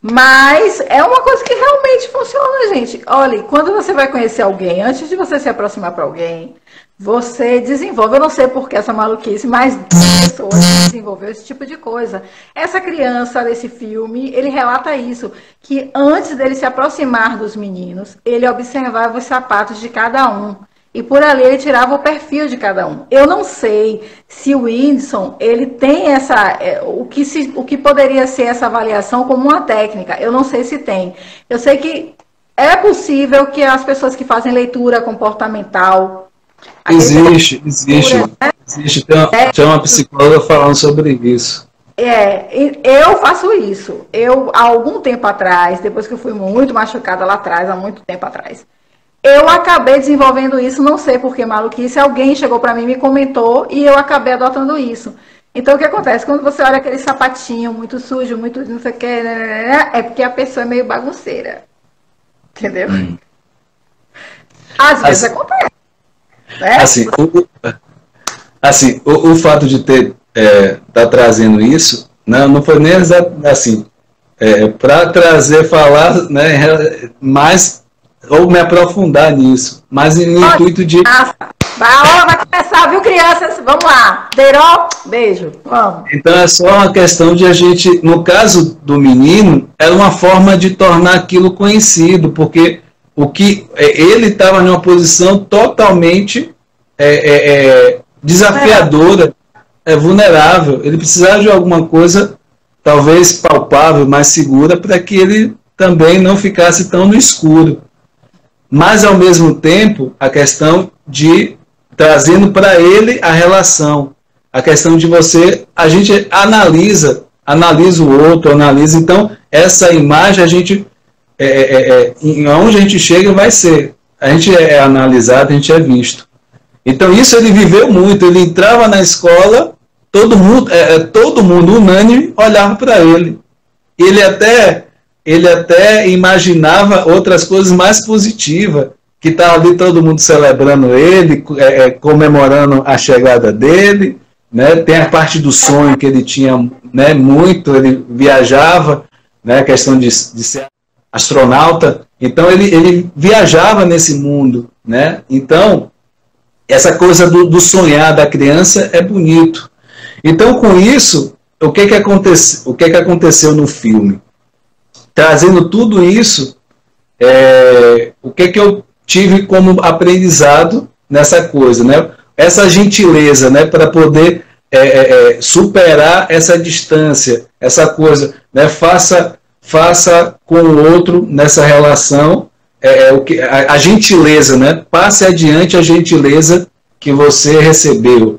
Mas é uma coisa que realmente funciona, gente. Olha, quando você vai conhecer alguém, antes de você se aproximar para alguém, você desenvolve, eu não sei por que essa maluquice, mas pessoas desenvolveu esse tipo de coisa. Essa criança desse filme, ele relata isso, que antes dele se aproximar dos meninos, ele observava os sapatos de cada um. E por ali ele tirava o perfil de cada um. Eu não sei se o Whindersson, ele tem o que poderia ser essa avaliação como uma técnica. Eu não sei se tem. Eu sei que é possível que as pessoas que fazem leitura comportamental... Existe. Tem uma psicóloga falando sobre isso. Eu faço isso. Eu, há algum tempo atrás, depois que eu fui muito machucada lá atrás, há muito tempo atrás, eu acabei desenvolvendo isso, não sei por que maluquice, alguém chegou para mim e me comentou e eu acabei adotando isso. Então, o que acontece? Quando você olha aquele sapatinho muito sujo, muito não sei o que, é porque a pessoa é meio bagunceira. Entendeu? Às vezes acontece. Né? O fato de tá trazendo isso, não foi nem assim, para falar, né, mais... ou me aprofundar nisso, mas no intuito de... Vai começar, viu, crianças? Vamos lá. Deiró, beijo. Vamos. Então é só uma questão de a gente, no caso do menino, era uma forma de tornar aquilo conhecido, porque ele estava numa posição totalmente desafiadora, vulnerável. Ele precisava de alguma coisa, talvez palpável, mais segura, para que ele também não ficasse tão no escuro. Mas, ao mesmo tempo, a questão de trazendo para ele a relação, a questão de a gente analisa o outro, então, essa imagem, a gente, onde a gente chega vai ser, a gente é analisado, a gente é visto. Então, isso ele viveu muito, ele entrava na escola, todo mundo unânime olhava para ele. Ele até imaginava outras coisas mais positivas, que estava ali todo mundo celebrando ele, comemorando a chegada dele, né? Tem a parte do sonho que ele tinha, né, muito, ele viajava, né, a questão de ser astronauta, então ele viajava nesse mundo, né? Então, essa coisa do sonhar da criança é bonito. Então, com isso, o que aconteceu no filme? Trazendo tudo isso, o que eu tive como aprendizado nessa coisa, né? Essa gentileza, né? Para poder superar essa distância, essa coisa, né? Faça com o outro nessa relação, a gentileza, né? Passe adiante a gentileza que você recebeu.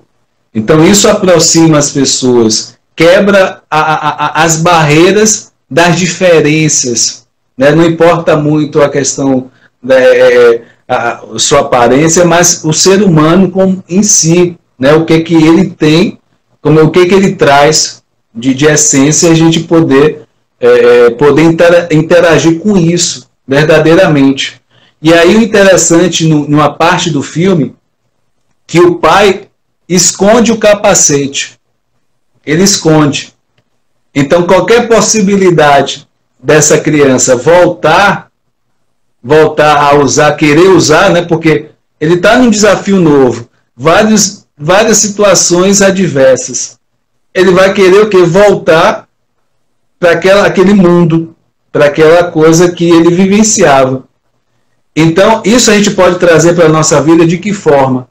Então isso aproxima as pessoas, quebra as barreiras das diferenças, né? Não importa muito a questão da sua aparência, mas o ser humano em si, né? O que ele tem, o que ele traz de essência, a gente poder interagir com isso verdadeiramente. E aí o interessante numa parte do filme, que o pai esconde o capacete, ele esconde. Então, qualquer possibilidade dessa criança voltar a usar, querer usar, né? Porque ele está num desafio novo, várias situações adversas. Ele vai querer o quê? Voltar para aquele mundo, para aquela coisa que ele vivenciava. Então, isso a gente pode trazer para a nossa vida de que forma?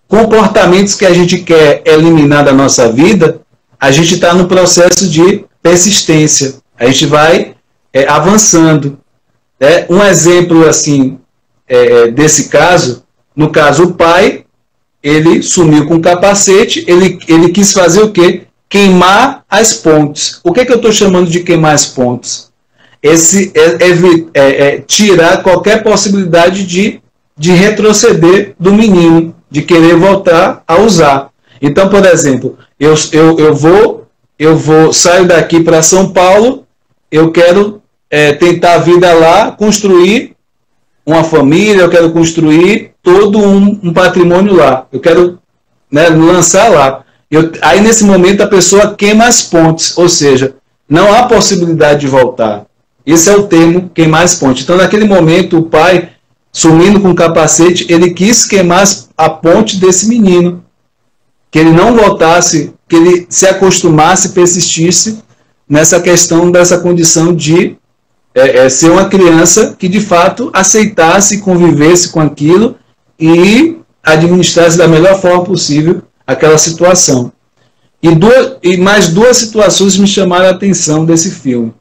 Comportamentos que a gente quer eliminar da nossa vida, a gente está no processo de persistência. A gente vai avançando. Um exemplo assim desse caso, no caso o pai, ele sumiu com o capacete, ele quis fazer o quê? Queimar as pontes. O que eu estou chamando de queimar as pontes? Tirar qualquer possibilidade de retroceder do menino, de querer voltar a usar. Então, por exemplo, saio daqui para São Paulo, eu quero tentar a vida lá, construir uma família, eu quero construir todo um patrimônio lá, eu quero, né, lançar lá. Aí nesse momento a pessoa queima as pontes, ou seja, não há possibilidade de voltar. Esse é o termo queimar as pontes. Então, naquele momento, o pai, sumindo com o capacete, ele quis queimar a ponte desse menino. Que ele não voltasse, que ele se acostumasse, persistisse nessa questão dessa condição de ser uma criança que, de fato, aceitasse, convivesse com aquilo e administrasse da melhor forma possível aquela situação. E mais duas situações me chamaram a atenção desse filme.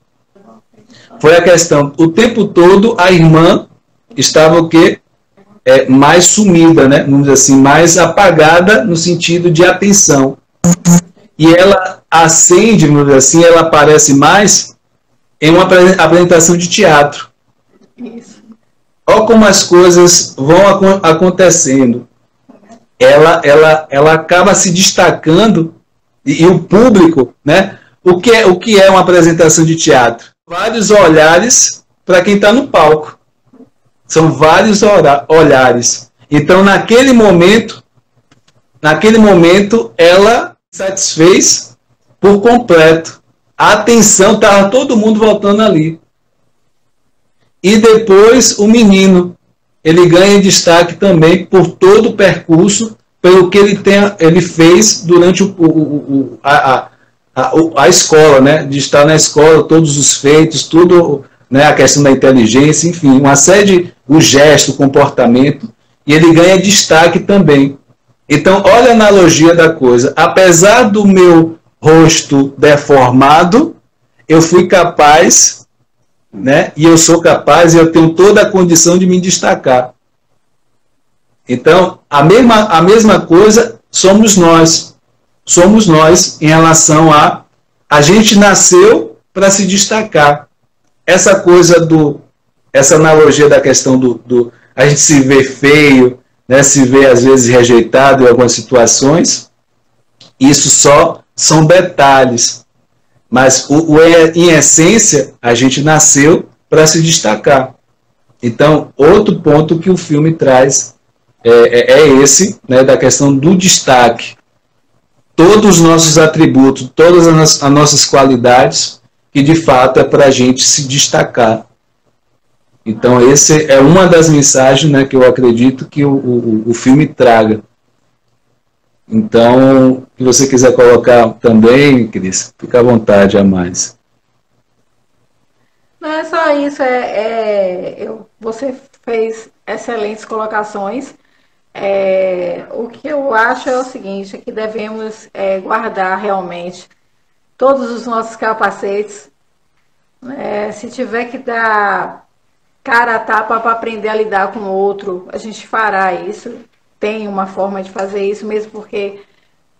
Foi a questão, o tempo todo a irmã estava o quê? Mais sumida, né? Vamos dizer assim, mais apagada no sentido de atenção. E ela acende, vamos dizer assim, ela aparece mais em uma apresentação de teatro. Isso. Olha como as coisas vão acontecendo. Ela acaba se destacando e o público, né? O que é uma apresentação de teatro? Vários olhares para quem está no palco. São vários olhares. Então, naquele momento, ela satisfez por completo. A atenção, estava todo mundo voltando ali. E depois o menino, ele ganha destaque também por todo o percurso, pelo que ele fez durante a escola, né? De estar na escola, todos os feitos, tudo, né? A questão da inteligência, enfim, uma série o gesto, o comportamento, e ele ganha destaque também. Então, olha a analogia da coisa. Apesar do meu rosto deformado, eu fui capaz, né? E eu sou capaz, e eu tenho toda a condição de me destacar. Então, a mesma coisa somos nós. Somos nós em relação a gente nasceu para se destacar. Essa coisa essa analogia da questão a gente se vê feio, né, se vê às vezes rejeitado em algumas situações, isso só são detalhes. Mas em essência, a gente nasceu para se destacar. Então, outro ponto que o filme traz é esse, né, da questão do destaque. Todos os nossos atributos, todas as nossas qualidades, que de fato é para a gente se destacar. Então, essa é uma das mensagens, né, que eu acredito que o filme traga. Então, se você quiser colocar também, Cris, fica à vontade a mais. Não é só isso, você fez excelentes colocações. O que eu acho é o seguinte, é que devemos guardar realmente todos os nossos capacetes. Se tiver que dar cara a tapa para aprender a lidar com o outro, a gente fará isso. Tem uma forma de fazer isso, mesmo porque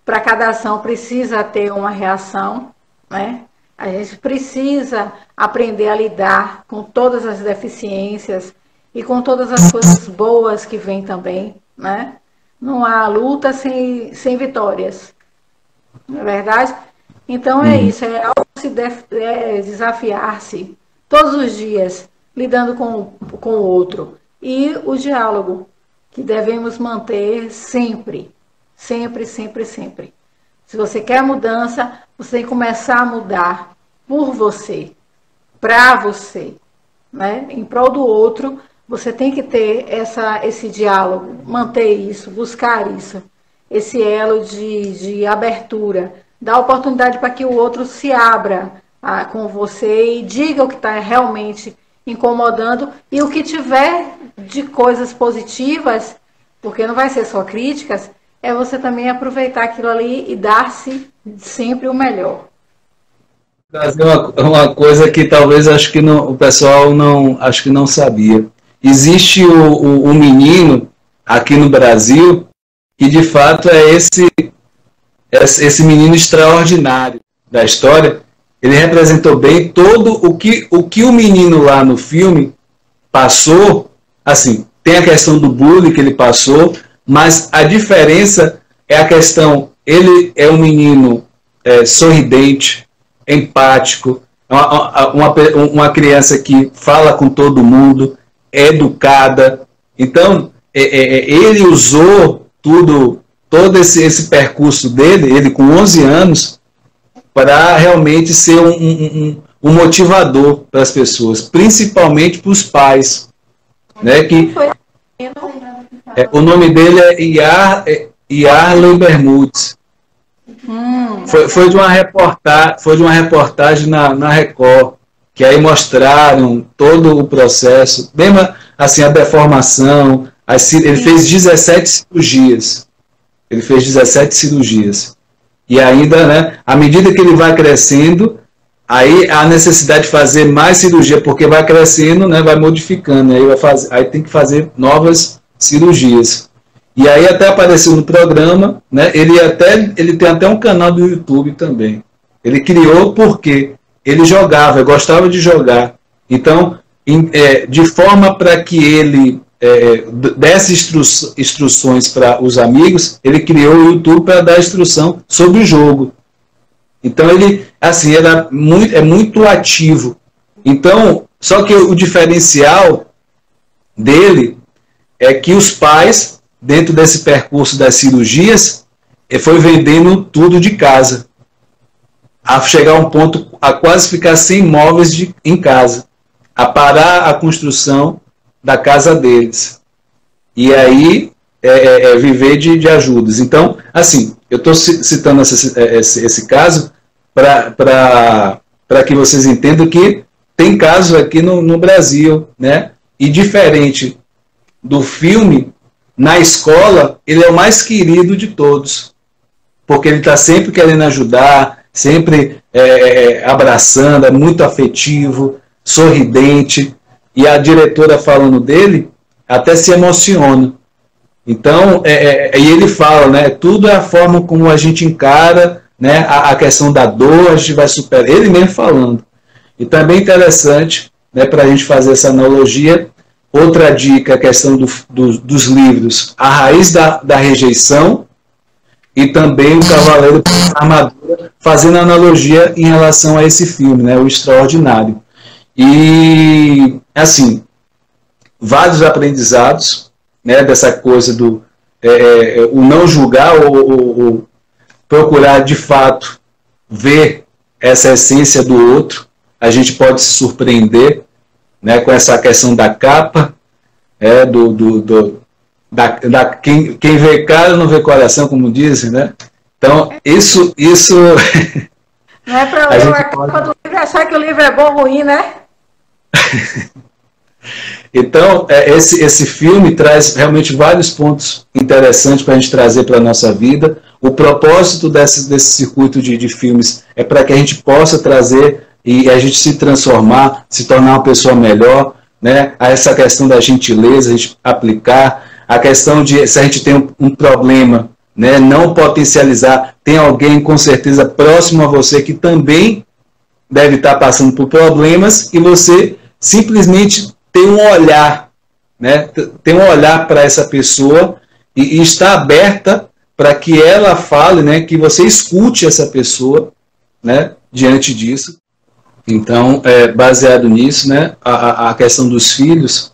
para cada ação precisa ter uma reação, né? A gente precisa aprender a lidar com todas as deficiências e com todas as coisas boas que vêm também, né? Não há luta sem vitórias, não é verdade? Então é isso, desafiar-se todos os dias, lidando com o outro. E o diálogo, que devemos manter sempre, sempre, sempre, sempre. Se você quer mudança, você tem que começar a mudar por você, para você, né? Em prol do outro, você tem que ter esse diálogo, manter isso, buscar isso, esse elo de abertura, dar oportunidade para que o outro se abra com você e diga o que está realmente incomodando, e o que tiver de coisas positivas, porque não vai ser só críticas, é você também aproveitar aquilo ali e dar-se sempre o melhor. Trazer uma coisa que talvez acho que o pessoal acho que não sabia. Existe um menino aqui no Brasil que de fato é esse menino extraordinário da história. Ele representou bem todo o que o menino lá no filme passou. Assim, tem a questão do bullying que ele passou, mas a diferença é a questão, ele é um menino sorridente, empático, uma criança que fala com todo mundo, é educada. Então, ele usou todo esse percurso dele, ele com 11 anos, para realmente ser um um motivador para as pessoas, principalmente para os pais, né? Que o nome dele é Yarley Bermudes. Foi de uma reportagem na Record, que aí mostraram todo o processo, mesmo assim, a deformação. Ele fez 17 cirurgias. Ele fez 17 cirurgias. E ainda, né, à medida que ele vai crescendo, aí a necessidade de fazer mais cirurgia, porque vai crescendo, né, vai modificando, aí tem que fazer novas cirurgias. E aí até apareceu no programa, né, ele tem até um canal do YouTube também. Ele criou porque ele jogava, gostava de jogar. Então, de forma para que ele desse instruções para os amigos, ele criou o YouTube para dar instrução sobre o jogo. Então ele, assim, é muito ativo. Então, só que o diferencial dele é que os pais, dentro desse percurso das cirurgias, foi vendendo tudo de casa, a chegar a um ponto a quase ficar sem móveis em casa, a parar a construção da casa deles. E aí viver de ajudas. Então, assim, eu estou citando esse caso para que vocês entendam que tem casos aqui no Brasil, né? E diferente do filme, na escola, ele é o mais querido de todos, porque ele está sempre querendo ajudar, sempre abraçando, é muito afetivo, sorridente, e a diretora falando dele até se emociona. Então, e ele fala, né, tudo é a forma como a gente encara, né, a questão da dor, a gente vai superar, ele mesmo falando. Então é bem interessante, né, para a gente fazer essa analogia. Outra dica, a questão dos livros, A Raiz da Rejeição, e também O Cavaleiro da Armadura, fazendo analogia em relação a esse filme, né, O Extraordinário. E, assim, vários aprendizados, né, dessa coisa do o não julgar ou procurar, de fato, ver essa essência do outro. A gente pode se surpreender, né, com essa questão da capa, quem vê cara não vê coração, como dizem, né? Então, isso não é para ler a capa do livro e achar que o livro é bom ou ruim, né? Então, esse filme traz realmente vários pontos interessantes para a gente trazer para a nossa vida. O propósito desse circuito de filmes é para que a gente possa trazer e a gente se transformar, se tornar uma pessoa melhor, né? Essa questão da gentileza, a gente aplicar, a questão de, se a gente tem um problema, né, não potencializar, tem alguém com certeza próximo a você que também deve estar passando por problemas, e você simplesmente ter um olhar, né, ter um olhar para essa pessoa e estar aberta para que ela fale, né, que você escute essa pessoa, né, diante disso. Então, baseado nisso, né, a questão dos filhos,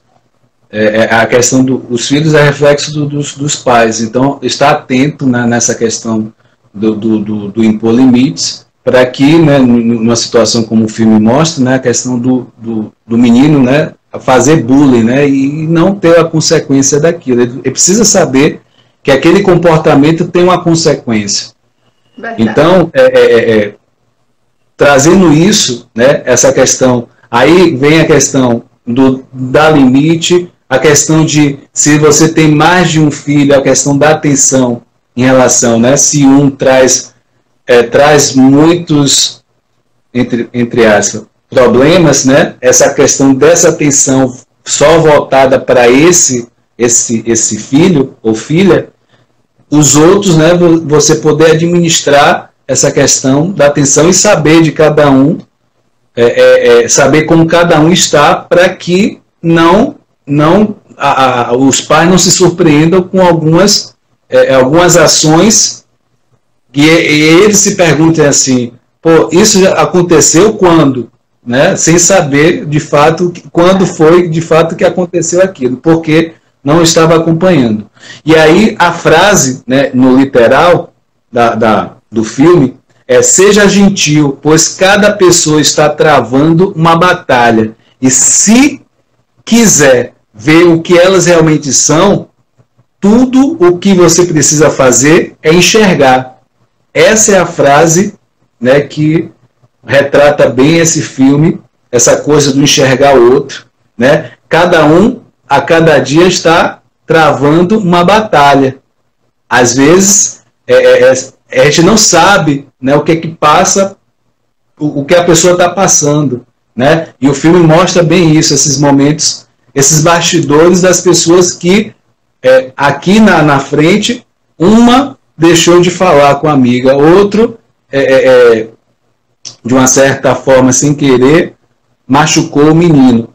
a questão dos filhos é reflexo dos pais. Então, estar atento, né, nessa questão do impor limites, para que, né, numa situação como o filme mostra, né, a questão do menino, né, fazer bullying, né, e não ter a consequência daquilo. Ele precisa saber que aquele comportamento tem uma consequência. Verdade. Então, trazendo isso, né, essa questão, aí vem a questão da limite, a questão de, se você tem mais de um filho, a questão da atenção em relação, né, se um traz muitos, entre aspas, problemas, né, essa questão dessa atenção só voltada para esse filho ou filha, os outros, né, você poder administrar essa questão da atenção e saber de cada um, saber como cada um está, para que os pais não se surpreendam com algumas ações que eles se perguntem assim, pô, isso já aconteceu quando? Né? Sem saber de fato quando foi de fato que aconteceu aquilo, porque não estava acompanhando. E aí a frase, né, no literal do filme, seja gentil, pois cada pessoa está travando uma batalha. E se quiser ver o que elas realmente são, tudo o que você precisa fazer é enxergar. Essa é a frase, né, que retrata bem esse filme, essa coisa do enxergar o outro, né? Cada um, a cada dia, está travando uma batalha. Às vezes, a gente não sabe, né, o que passa, o que a pessoa está passando, né? E o filme mostra bem isso, esses momentos, esses bastidores das pessoas que, aqui na frente, uma deixou de falar com a amiga, outro, de uma certa forma, sem querer, machucou o menino.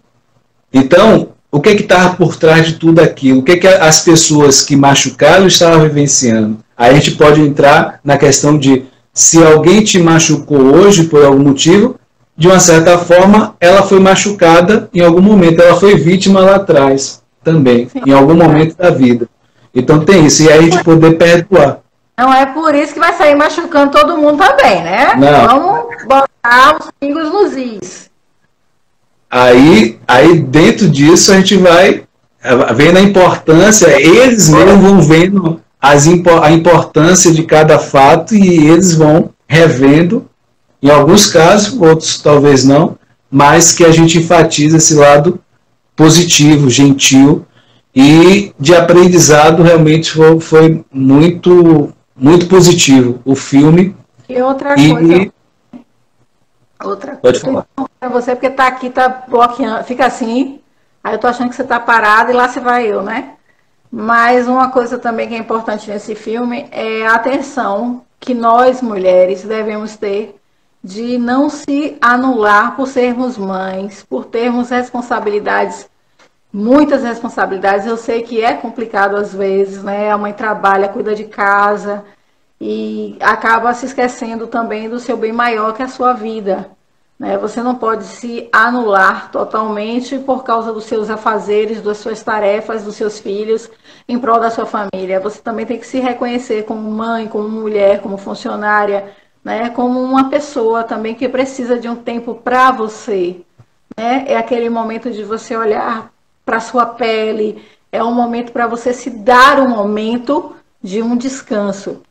Então, o que estava por trás de tudo aquilo? O que as pessoas que machucaram estavam vivenciando? Aí a gente pode entrar na questão de, se alguém te machucou hoje por algum motivo, de uma certa forma, ela foi machucada em algum momento, ela foi vítima lá atrás também, em algum momento da vida. Então tem isso, e aí a gente poder perdoar. Não é por isso que vai sair machucando todo mundo também, né? Não. Vamos botar os pingos nos is. Aí dentro disso a gente vai vendo a importância, eles mesmos vão vendo a importância de cada fato e eles vão revendo, em alguns casos, outros talvez não, mas que a gente enfatiza esse lado positivo, gentil e de aprendizado. Realmente foi muito, muito positivo o filme. E outra coisa... Pode falar. Para você, porque tá aqui, tá bloqueando, fica assim, aí eu tô achando que você tá parado e lá se vai eu, né? Mas uma coisa também que é importante nesse filme é a atenção que nós, mulheres, devemos ter de não se anular por sermos mães, por termos responsabilidades, muitas responsabilidades. Eu sei que é complicado às vezes, né? A mãe trabalha, cuida de casa e acaba se esquecendo também do seu bem maior, que é a sua vida. Você não pode se anular totalmente por causa dos seus afazeres, das suas tarefas, dos seus filhos, em prol da sua família. Você também tem que se reconhecer como mãe, como mulher, como funcionária, né? Como uma pessoa também que precisa de um tempo para você. É aquele momento de você olhar para a sua pele, é um momento para você se dar um momento de um descanso.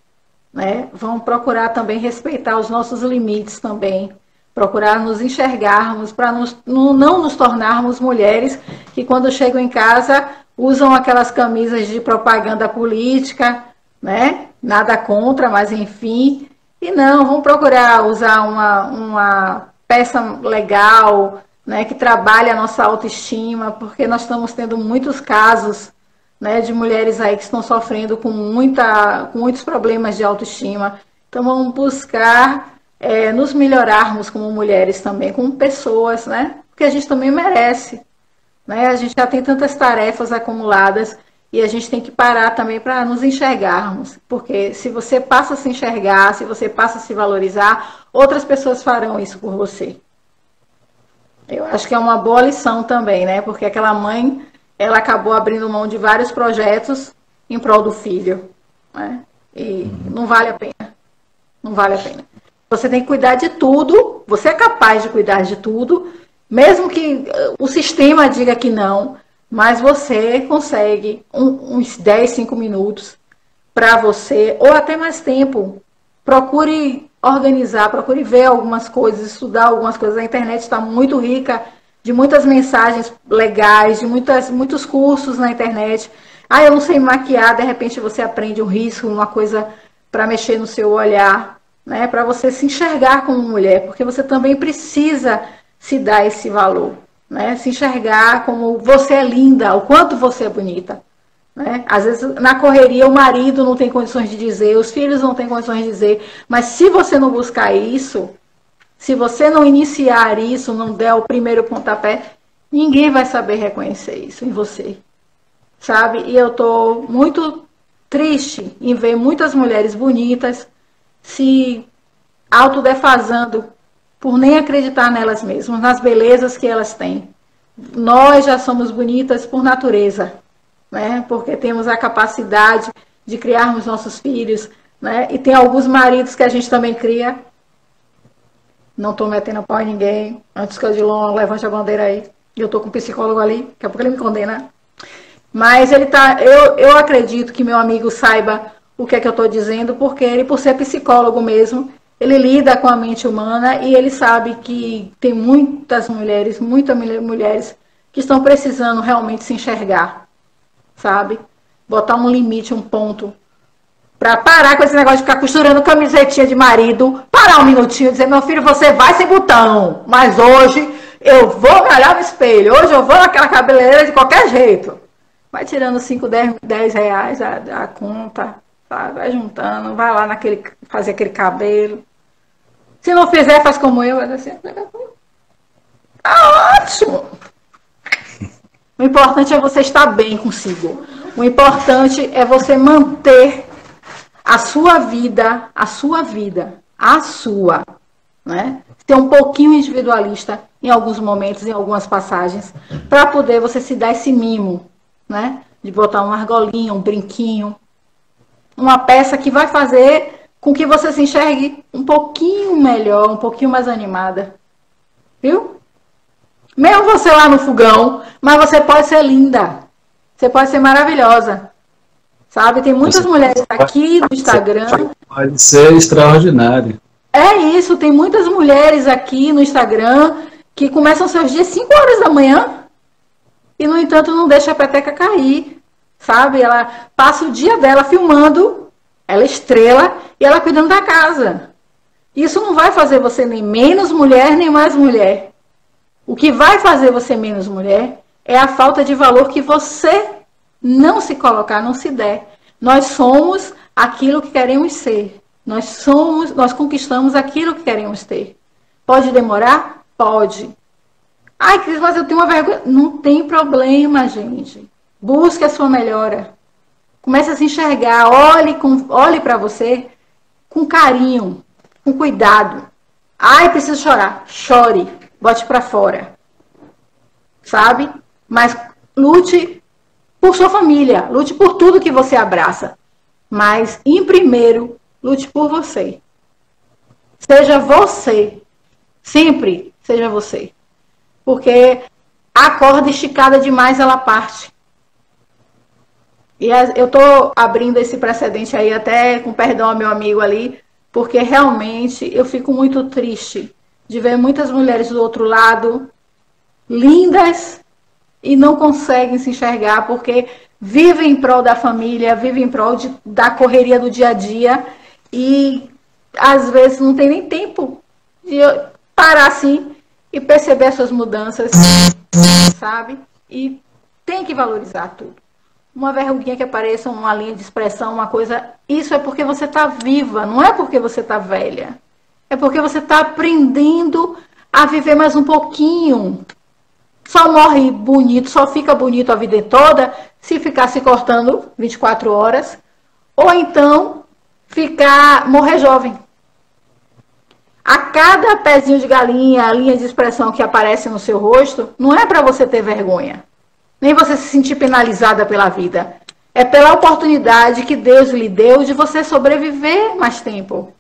Vamos procurar também respeitar os nossos limites também, procurar nos enxergarmos para não nos tornarmos mulheres que quando chegam em casa usam aquelas camisas de propaganda política, né? Nada contra, mas enfim. E não, vamos procurar usar uma peça legal, né, que trabalhe a nossa autoestima, porque nós estamos tendo muitos casos, né, de mulheres aí que estão sofrendo com muitos problemas de autoestima. Então vamos buscar nos melhorarmos como mulheres também, como pessoas, né? Porque a gente também merece, né? A gente já tem tantas tarefas acumuladas e a gente tem que parar também para nos enxergarmos, porque se você passa a se enxergar, se você passa a se valorizar, outras pessoas farão isso por você. Eu acho que é uma boa lição também, né? Porque aquela mãe, ela acabou abrindo mão de vários projetos em prol do filho, né? E não vale a pena. Não vale a pena. Você tem que cuidar de tudo, você é capaz de cuidar de tudo, mesmo que o sistema diga que não, mas você consegue uns 10, 5 minutos para você, ou até mais tempo. Procure organizar, procure ver algumas coisas, estudar algumas coisas. A internet está muito rica de muitas mensagens legais, de muitos cursos na internet. Eu não sei maquiar, de repente você aprende um risco, uma coisa para mexer no seu olhar, né, para você se enxergar como mulher, porque você também precisa se dar esse valor, né, se enxergar como você é linda, o quanto você é bonita, né? Às vezes na correria o marido não tem condições de dizer, os filhos não têm condições de dizer, mas se você não buscar isso, se você não iniciar isso, não der o primeiro pontapé, ninguém vai saber reconhecer isso em você, sabe? E eu estou muito triste em ver muitas mulheres bonitas se autodefasando por nem acreditar nelas mesmas, nas belezas que elas têm. Nós já somos bonitas por natureza, né? Porque temos a capacidade de criarmos nossos filhos, né? E tem alguns maridos que a gente também cria, Não tô metendo pau em ninguém. Antes que o Odilon levante a bandeira aí. E eu tô com um psicólogo ali. Daqui a pouco ele me condena. Mas ele tá... Eu acredito que meu amigo saiba o que é que eu tô dizendo, porque ele, por ser psicólogo mesmo, ele lida com a mente humana e ele sabe que tem muitas mulheres que estão precisando realmente se enxergar, sabe? Botar um limite, um ponto, para parar com esse negócio de ficar costurando camisetinha de marido, parar um minutinho e dizer, meu filho, você vai sem botão, mas hoje eu vou me olhar no espelho, hoje eu vou naquela cabeleireira de qualquer jeito. Vai tirando 5, 10 reais a conta, tá? Vai juntando, vai lá fazer aquele cabelo. Se não fizer, faz como eu, vai assim, tá ótimo. O importante é você estar bem consigo. O importante é você manter a sua vida, né? Ser um pouquinho individualista em alguns momentos, em algumas passagens, para poder você se dar esse mimo, né? De botar uma argolinha, um brinquinho, uma peça que vai fazer com que você se enxergue um pouquinho melhor, um pouquinho mais animada. Viu? Mesmo você lá no fogão, mas você pode ser linda. Você pode ser maravilhosa. Sabe? Tem muitas mulheres aqui no Instagram. Pode ser extraordinário. É isso, tem muitas mulheres aqui no Instagram que começam seus dias 5 horas da manhã e, no entanto, não deixa a peteca cair. Sabe? Ela passa o dia dela filmando, ela é estrela e ela cuidando da casa. Isso não vai fazer você nem menos mulher, nem mais mulher. O que vai fazer você menos mulher é a falta de valor que você não se colocar, não se der. Nós somos aquilo que queremos ser. Nós conquistamos aquilo que queremos ter. Pode demorar? Pode. Ai, Cris, mas eu tenho uma vergonha. Não tem problema, gente. Busque a sua melhora. Comece a se enxergar. Olhe para você com carinho, com cuidado. Ai, preciso chorar. Chore. Bote para fora. Sabe? Mas lute por sua família. Lute por tudo que você abraça. Mas, em primeiro, lute por você. Seja você. Sempre seja você. Porque a corda esticada demais, ela parte. E eu estou abrindo esse precedente aí, até com perdão ao meu amigo ali, porque realmente eu fico muito triste de ver muitas mulheres do outro lado, lindas, e não conseguem se enxergar, porque vivem em prol da família, vivem em prol da correria do dia a dia, e às vezes não tem nem tempo de parar assim e perceber essas mudanças, sabe? E tem que valorizar tudo. Uma verruguinha que apareça, uma linha de expressão, uma coisa, isso é porque você está viva, não é porque você está velha. É porque você está aprendendo a viver mais um pouquinho. Só morre bonito, só fica bonito a vida toda se ficar se cortando 24 horas. Ou então morrer jovem. A cada pezinho de galinha, a linha de expressão que aparece no seu rosto, não é para você ter vergonha. Nem você se sentir penalizada pela vida. É pela oportunidade que Deus lhe deu de você sobreviver mais tempo.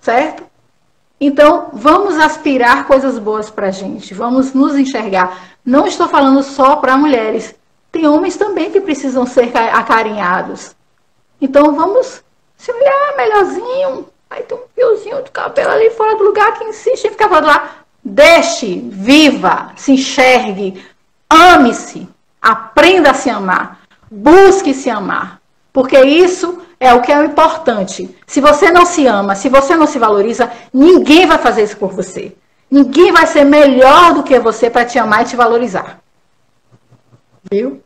Certo? Então, vamos aspirar coisas boas para a gente. Vamos nos enxergar. Não estou falando só para mulheres. Tem homens também que precisam ser acarinhados. Então, vamos se olhar melhorzinho. Aí tem um fiozinho de cabelo ali fora do lugar que insiste em ficar fora do lugar. Deixe, viva, se enxergue, ame-se, aprenda a se amar. Busque se amar. Porque isso é o que é o importante. Se você não se ama, se você não se valoriza, ninguém vai fazer isso por você. Ninguém vai ser melhor do que você para te amar e te valorizar. Viu?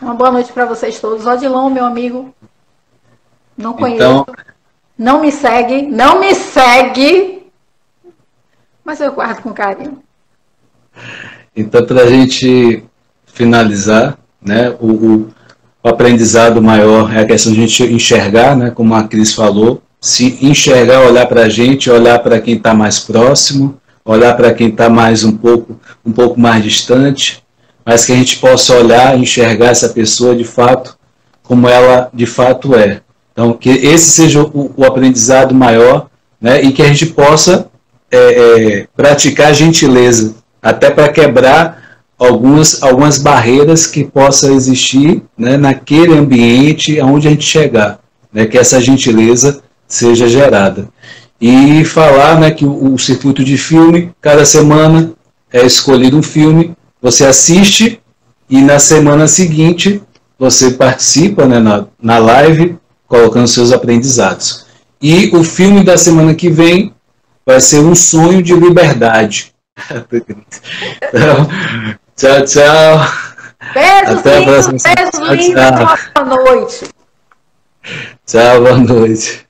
Uma boa noite para vocês todos. Odilon, meu amigo. Não conheço. Então, não me segue. Mas eu guardo com carinho. Então, para a gente finalizar, né, o aprendizado maior é a questão de a gente enxergar, né, como a Cris falou, se enxergar, olhar para a gente, olhar para quem está mais próximo, olhar para quem está mais um pouco mais distante, mas que a gente possa olhar e enxergar essa pessoa de fato como ela de fato é. Então, que esse seja o aprendizado maior né, e que a gente possa praticar gentileza, até para quebrar algumas barreiras que possam existir, né, naquele ambiente aonde a gente chegar, né, que essa gentileza seja gerada. E falar, né, que o circuito de filme, cada semana é escolhido um filme, você assiste e na semana seguinte você participa, né, na live, colocando seus aprendizados. E o filme da semana que vem vai ser Um Sonho de Liberdade. Então, tchau, tchau. Beijo, Até a próxima. beijo, linda. Boa noite. Tchau, boa noite.